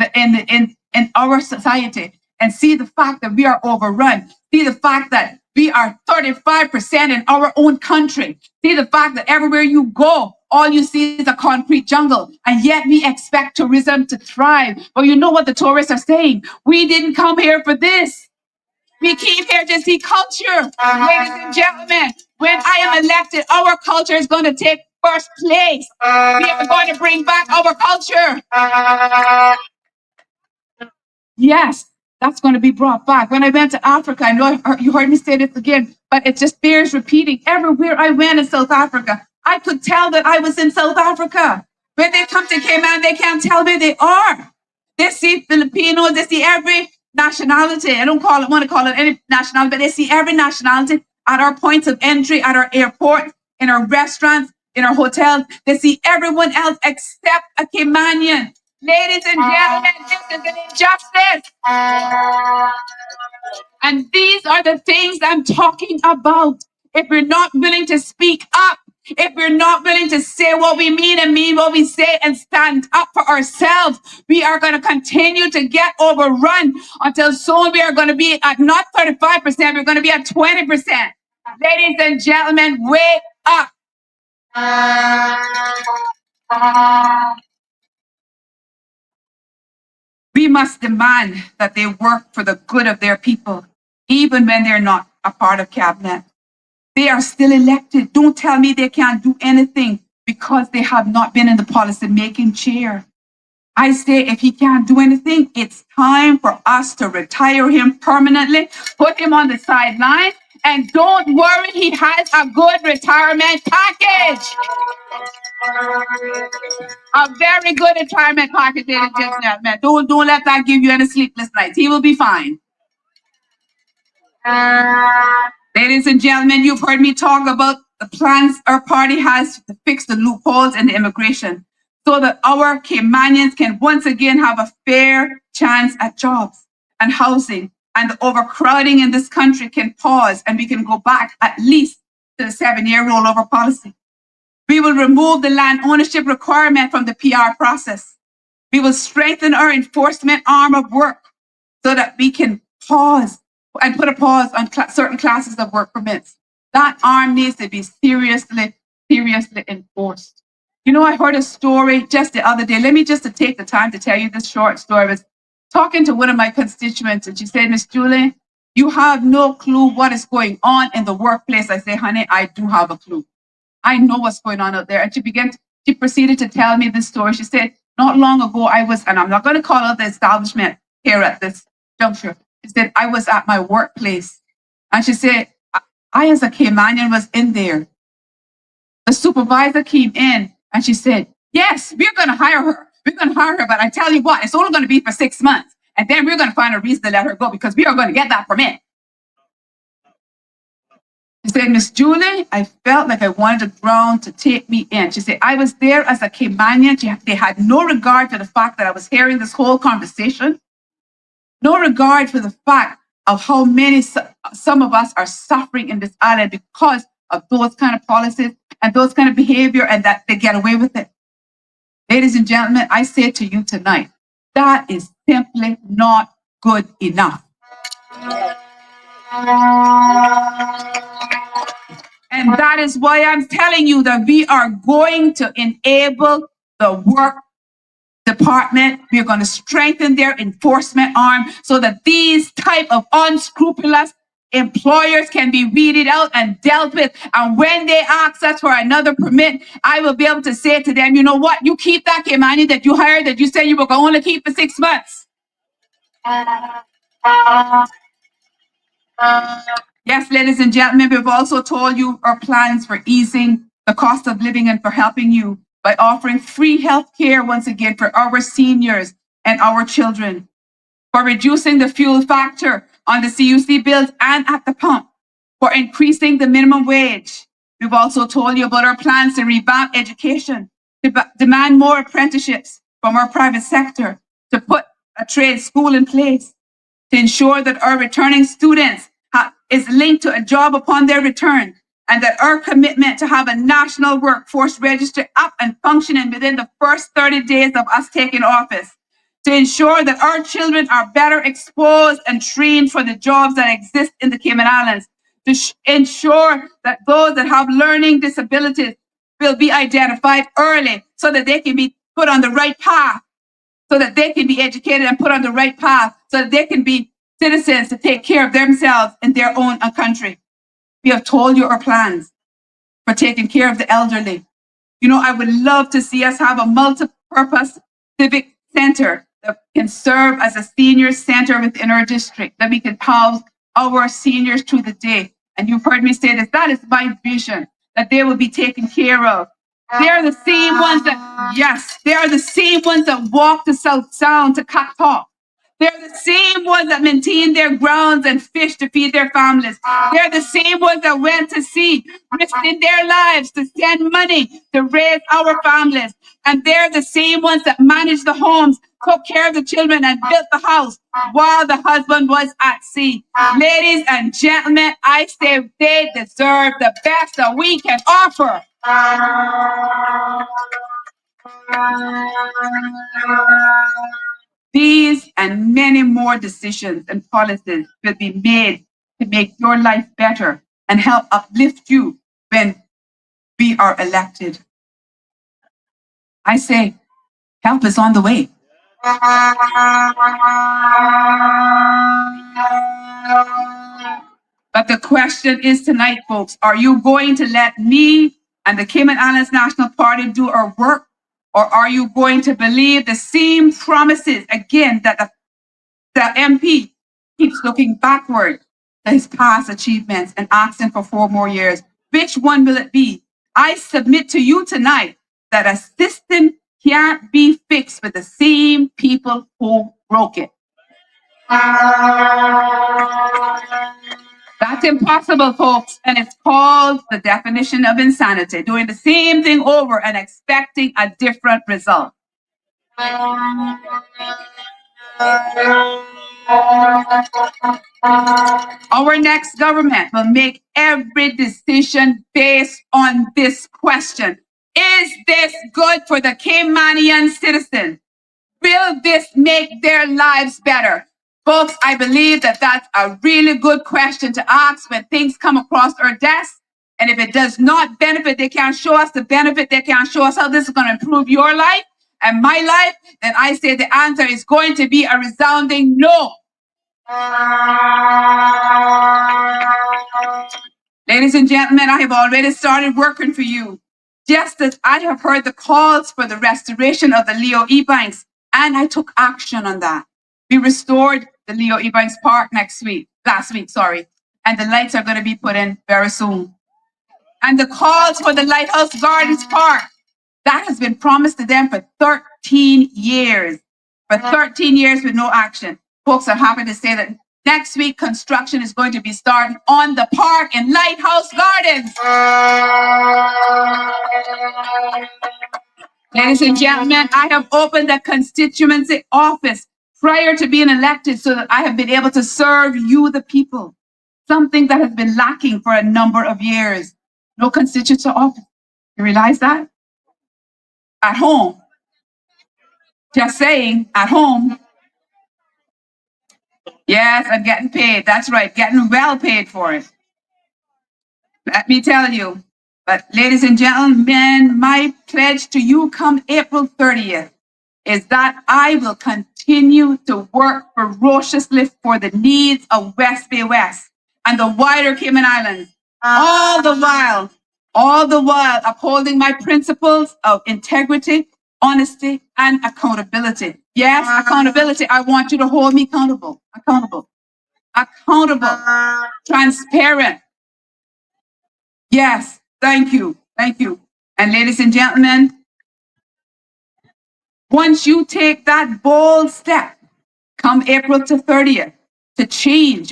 our society and see the fact that we are overrun. See the fact that We are 35% in our own country. See the fact that everywhere you go, all you see is a concrete jungle, and yet we expect tourism to thrive. But you know what the tourists are saying? We didn't come here for this. We came here to see culture. Ladies and gentlemen, when I am elected, our culture is going to take first place. We are going to bring back our culture. Yes, that's going to be brought back. When I went to Africa, I know you heard me say this again, but it just bears repeating. Everywhere I went in South Africa, I could tell that I was in South Africa. When they come to Cayman, they can't tell where they are. They see Filipinos, they see every nationality. I don't want to call it any nationality, but they see every nationality at our points of entry, at our airports, in our restaurants, in our hotels. They see everyone else except a Caymanian. Ladies and gentlemen, this is an injustice. And these are the things I'm talking about. If we're not willing to speak up, if we're not willing to say what we mean and mean what we say and stand up for ourselves, we are going to continue to get overrun until soon we are going to be at not 35%, we're going to be at 20%. Ladies and gentlemen, wake up. We must demand that they work for the good of their people, even when they're not a part of cabinet. They are still elected. Don't tell me they can't do anything because they have not been in the policy-making chair. I say if he can't do anything, it's time for us to retire him permanently, put him on the sideline, and don't worry, he has a good retirement package. A very good retirement package, ladies and gentlemen. Don't let that give you any sleepless nights. He will be fine. Ladies and gentlemen, you've heard me talk about the plans our party has to fix the loopholes in the immigration so that our Caymanians can once again have a fair chance at jobs and housing, and the overcrowding in this country can pause and we can go back at least to the 7-year rollover policy. We will remove the land ownership requirement from the PR process. We will strengthen our enforcement arm of work so that we can pause and put a pause on certain classes of work permits. That arm needs to be seriously enforced. You know, I heard a story just the other day. Let me just take the time to tell you this short story. I was talking to one of my constituents and she said, Miss Julie, you have no clue what is going on in the workplace. I say, honey, I do have a clue. I know what's going on out there. And she proceeded to tell me this story. She said, not long ago, and I'm not going to call out the establishment here at this juncture. She said, I was at my workplace. And she said, I as a Caymanian was in there. The supervisor came in and she said, yes, we're going to hire her. We're going to hire her. But I tell you what, it's only going to be for 6 months. And then we're going to find a reason to let her go because we are going to get that permit. She said, Miss Julie, I felt like I wanted the ground to take me in. She said, I was there as a Caymanian. They had no regard for the fact that I was hearing this whole conversation. No regard for the fact of how many, some of us are suffering in this island because of those kind of policies and those kind of behavior, and that they get away with it. Ladies and gentlemen, I say to you tonight, that is simply not good enough. And that is why I'm telling you that we are going to enable the work department. We're going to strengthen their enforcement arm so that these type of unscrupulous employers can be weeded out and dealt with. And when they ask us for another permit, I will be able to say to them, you know what? You keep that Caymani that you hired that you said you were going to keep for 6 months. Yes, ladies and gentlemen, we've also told you our plans for easing the cost of living and for helping you by offering free health care once again for our seniors and our children, for reducing the fuel factor on the CUC bills and at the pump, for increasing the minimum wage. We've also told you about our plans to revamp education, to demand more apprenticeships from our private sector, to put a trade school in place, to ensure that our returning students is linked to a job upon their return, and that our commitment to have a national workforce register up and functioning within the first 30 days of us taking office, to ensure that our children are better exposed and trained for the jobs that exist in the Cayman Islands, to ensure that those that have learning disabilities will be identified early so that they can be put on the right path, so that they can be educated and put on the right path, so that they can be citizens to take care of themselves in their own country. We have told you our plans for taking care of the elderly. You know, I would love to see us have a multi-purpose civic center that can serve as a senior center within our district, that we can house our seniors through the day. And you've heard me say this, that is my vision, that they will be taken care of. They're the same ones that, yes, they are the same ones that walk to South Sound, to Kakpa. They're the same ones that maintain their grounds and fish to feed their families. They're the same ones that went to sea, risking their lives to send money to raise our families. And they're the same ones that managed the homes, took care of the children, and built the house while the husband was at sea. Ladies and gentlemen, I say they deserve the best that we can offer. These and many more decisions and policies will be made to make your life better and help uplift you when we are elected. I say, help is on the way. But the question is tonight, folks, are you going to let me and the Cayman Islands National Party do our work? Or are you going to believe the same promises again that the MP keeps looking backward to his past achievements and asking for 4 more years? Which one will it be? I submit to you tonight that a system can't be fixed with the same people who broke it. That's impossible, folks, and it's called the definition of insanity, doing the same thing over and expecting a different result. Our next government will make every decision based on this question. Is this good for the Caymanian citizen? Will this make their lives better? Folks, I believe that that's a really good question to ask when things come across our desk. And if it does not benefit, they can't show us the benefit, they can't show us how this is going to improve your life and my life, then I say the answer is going to be a resounding no. Ladies and gentlemen, I have already started working for you. Just as I have heard the calls for the restoration of the Leo Ebanks, and I took action on that. We restored the Leo Ebanks Park last week, and the lights are going to be put in very soon. And the calls for the Lighthouse Gardens Park, that has been promised to them for 13 years. For 13 years with no action. Folks are happy to say that next week construction is going to be starting on the park in Lighthouse Gardens. Ladies and gentlemen, I have opened a constituency office prior to being elected so that I have been able to serve you, the people. Something that has been lacking for a number of years. No constituency office. You realize that? At home. Just saying, at home. Yes, I'm getting paid. That's right, getting well paid for it. Let me tell you. But ladies and gentlemen, my pledge to you come April 30th is that I will continue to work ferociously for the needs of West Bay West and the wider Cayman Islands, all the while upholding my principles of integrity, honesty, and accountability. Yes, accountability. I want you to hold me accountable, transparent. Yes, thank you. And ladies and gentlemen, once you take that bold step, come April 30th, to change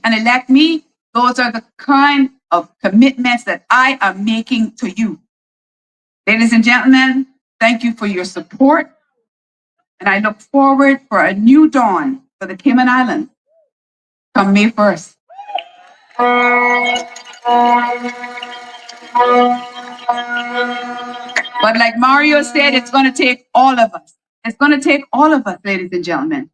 and elect me, those are the kind of commitments that I am making to you. Ladies and gentlemen, thank you for your support. And I look forward for a new dawn for the Cayman Islands come May 1st. But like Mario said, it's going to take all of us. It's going to take all of us, ladies and gentlemen.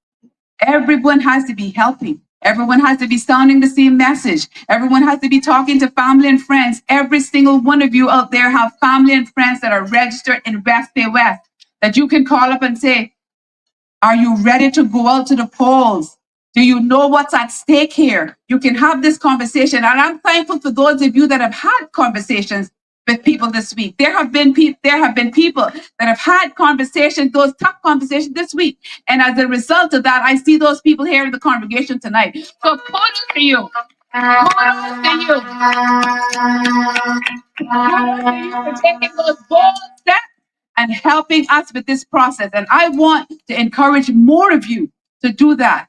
Everyone has to be helping. Everyone has to be sounding the same message. Everyone has to be talking to family and friends. Every single one of you out there have family and friends that are registered in West Bay West that you can call up and say, are you ready to go out to the polls? Do you know what's at stake here? You can have this conversation. And I'm thankful for those of you that have had conversations with people this week. There have been people that have had conversations, those tough conversations this week. And as a result of that, I see those people here in the congregation tonight. So kudos to you. Kudos to you. Kudos to you for taking those bold steps and helping us with this process. And I want to encourage more of you to do that.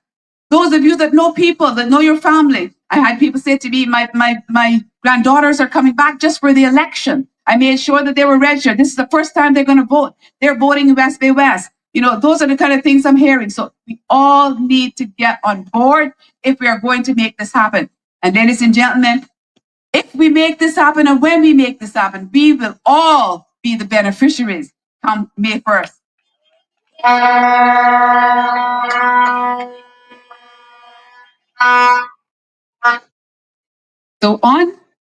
Those of you that know people, that know your family. I had people say to me, my granddaughters are coming back just for the election. I made sure that they were registered. This is the first time they're going to vote. They're voting in West Bay West. You know, those are the kind of things I'm hearing. So we all need to get on board if we are going to make this happen. And ladies and gentlemen, if we make this happen and when we make this happen, we will all be the beneficiaries come May 1st. So on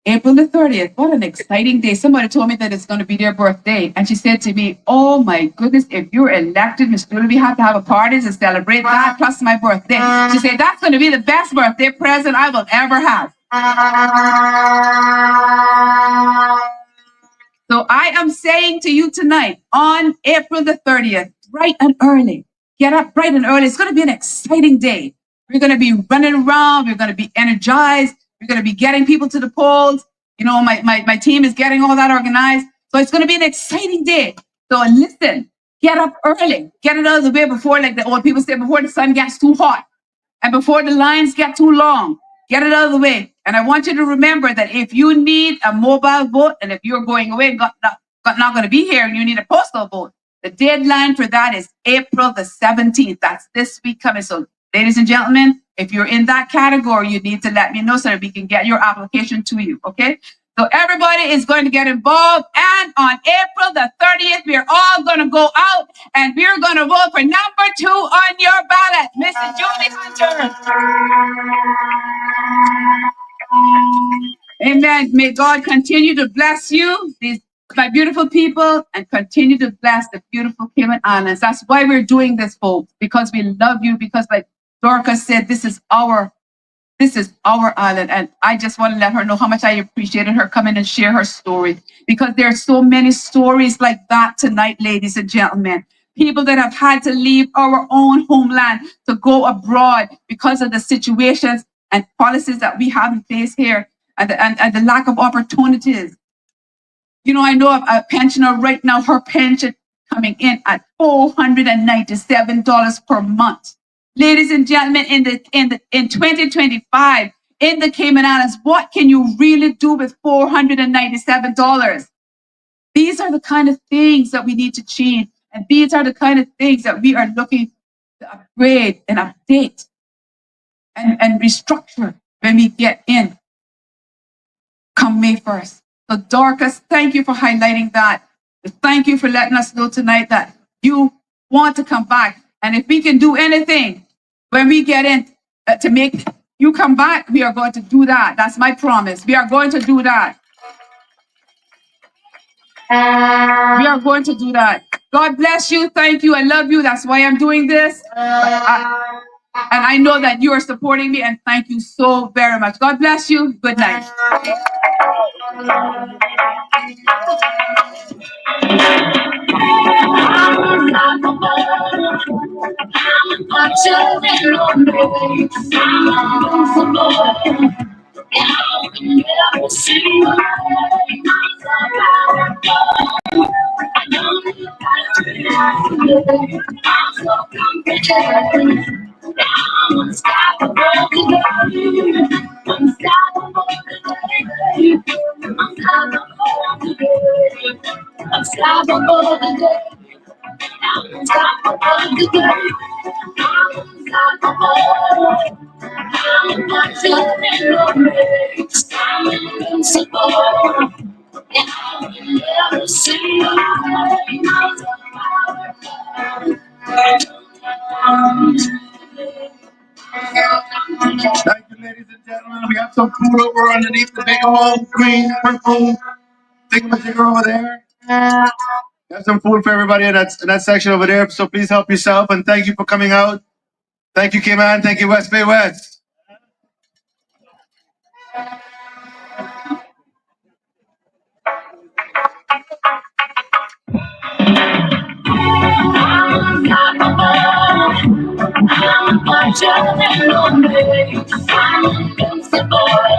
April the 30th, what an exciting day. Somebody told me that it's going to be their birthday. And she said to me, oh my goodness, if you're elected, Miss Julie, we have to have a party to celebrate that, plus my birthday. She said, that's going to be the best birthday present I will ever have. So I am saying to you tonight, on April the 30th, bright and early, get up bright and early. It's going to be an exciting day. We're going to be running around. We're going to be energized. We're going to be getting people to the polls. You know, my team is getting all that organized. So it's going to be an exciting day. So listen, get up early. Get it out of the way before, like the old people say, before the sun gets too hot and before the lines get too long. Get it out of the way. And I want you to remember that if you need a mobile vote and if you're going away and not going to be here and you need a postal vote, the deadline for that is April the 17th. That's this week coming. So ladies and gentlemen, if you're in that category, you need to let me know so that we can get your application to you, okay? So everybody is going to get involved. And on April the 30th, we're all going to go out and we're going to vote for number 2 on your ballot, Mrs. Julie Hunter. Amen. May God continue to bless you, these my beautiful people, and continue to bless the beautiful Cayman Islands. That's why we're doing this, folks, because we love you, because like Dorcas said, this is our island. And I just want to let her know how much I appreciated her coming and share her story, because there are so many stories like that tonight, ladies and gentlemen. People that have had to leave our own homeland to go abroad because of the situations and policies that we have in place here, and the lack of opportunities. You know, I know a pensioner right now, her pension coming in at $497 per month. Ladies and gentlemen, in 2025, in the Cayman Islands, what can you really do with $497? These are the kind of things that we need to change. And these are the kind of things that we are looking to upgrade and update and restructure when we get in come May 1st. So Dorcas, thank you for highlighting that. Thank you for letting us know tonight that you want to come back. And if we can do anything when we get in to make you come back, we are going to do that. That's my promise. We are going to do that. We are going to do that. God bless you. Thank you. I love you. That's why I'm doing this. And I know that you are supporting me, and thank you so very much. God bless you. Good night. Gold, green, purple. Take a picture over there. Got some food for everybody in that section over there. So please help yourself and thank you for coming out. Thank you, K-Man. Thank you, West Bay West. I'm a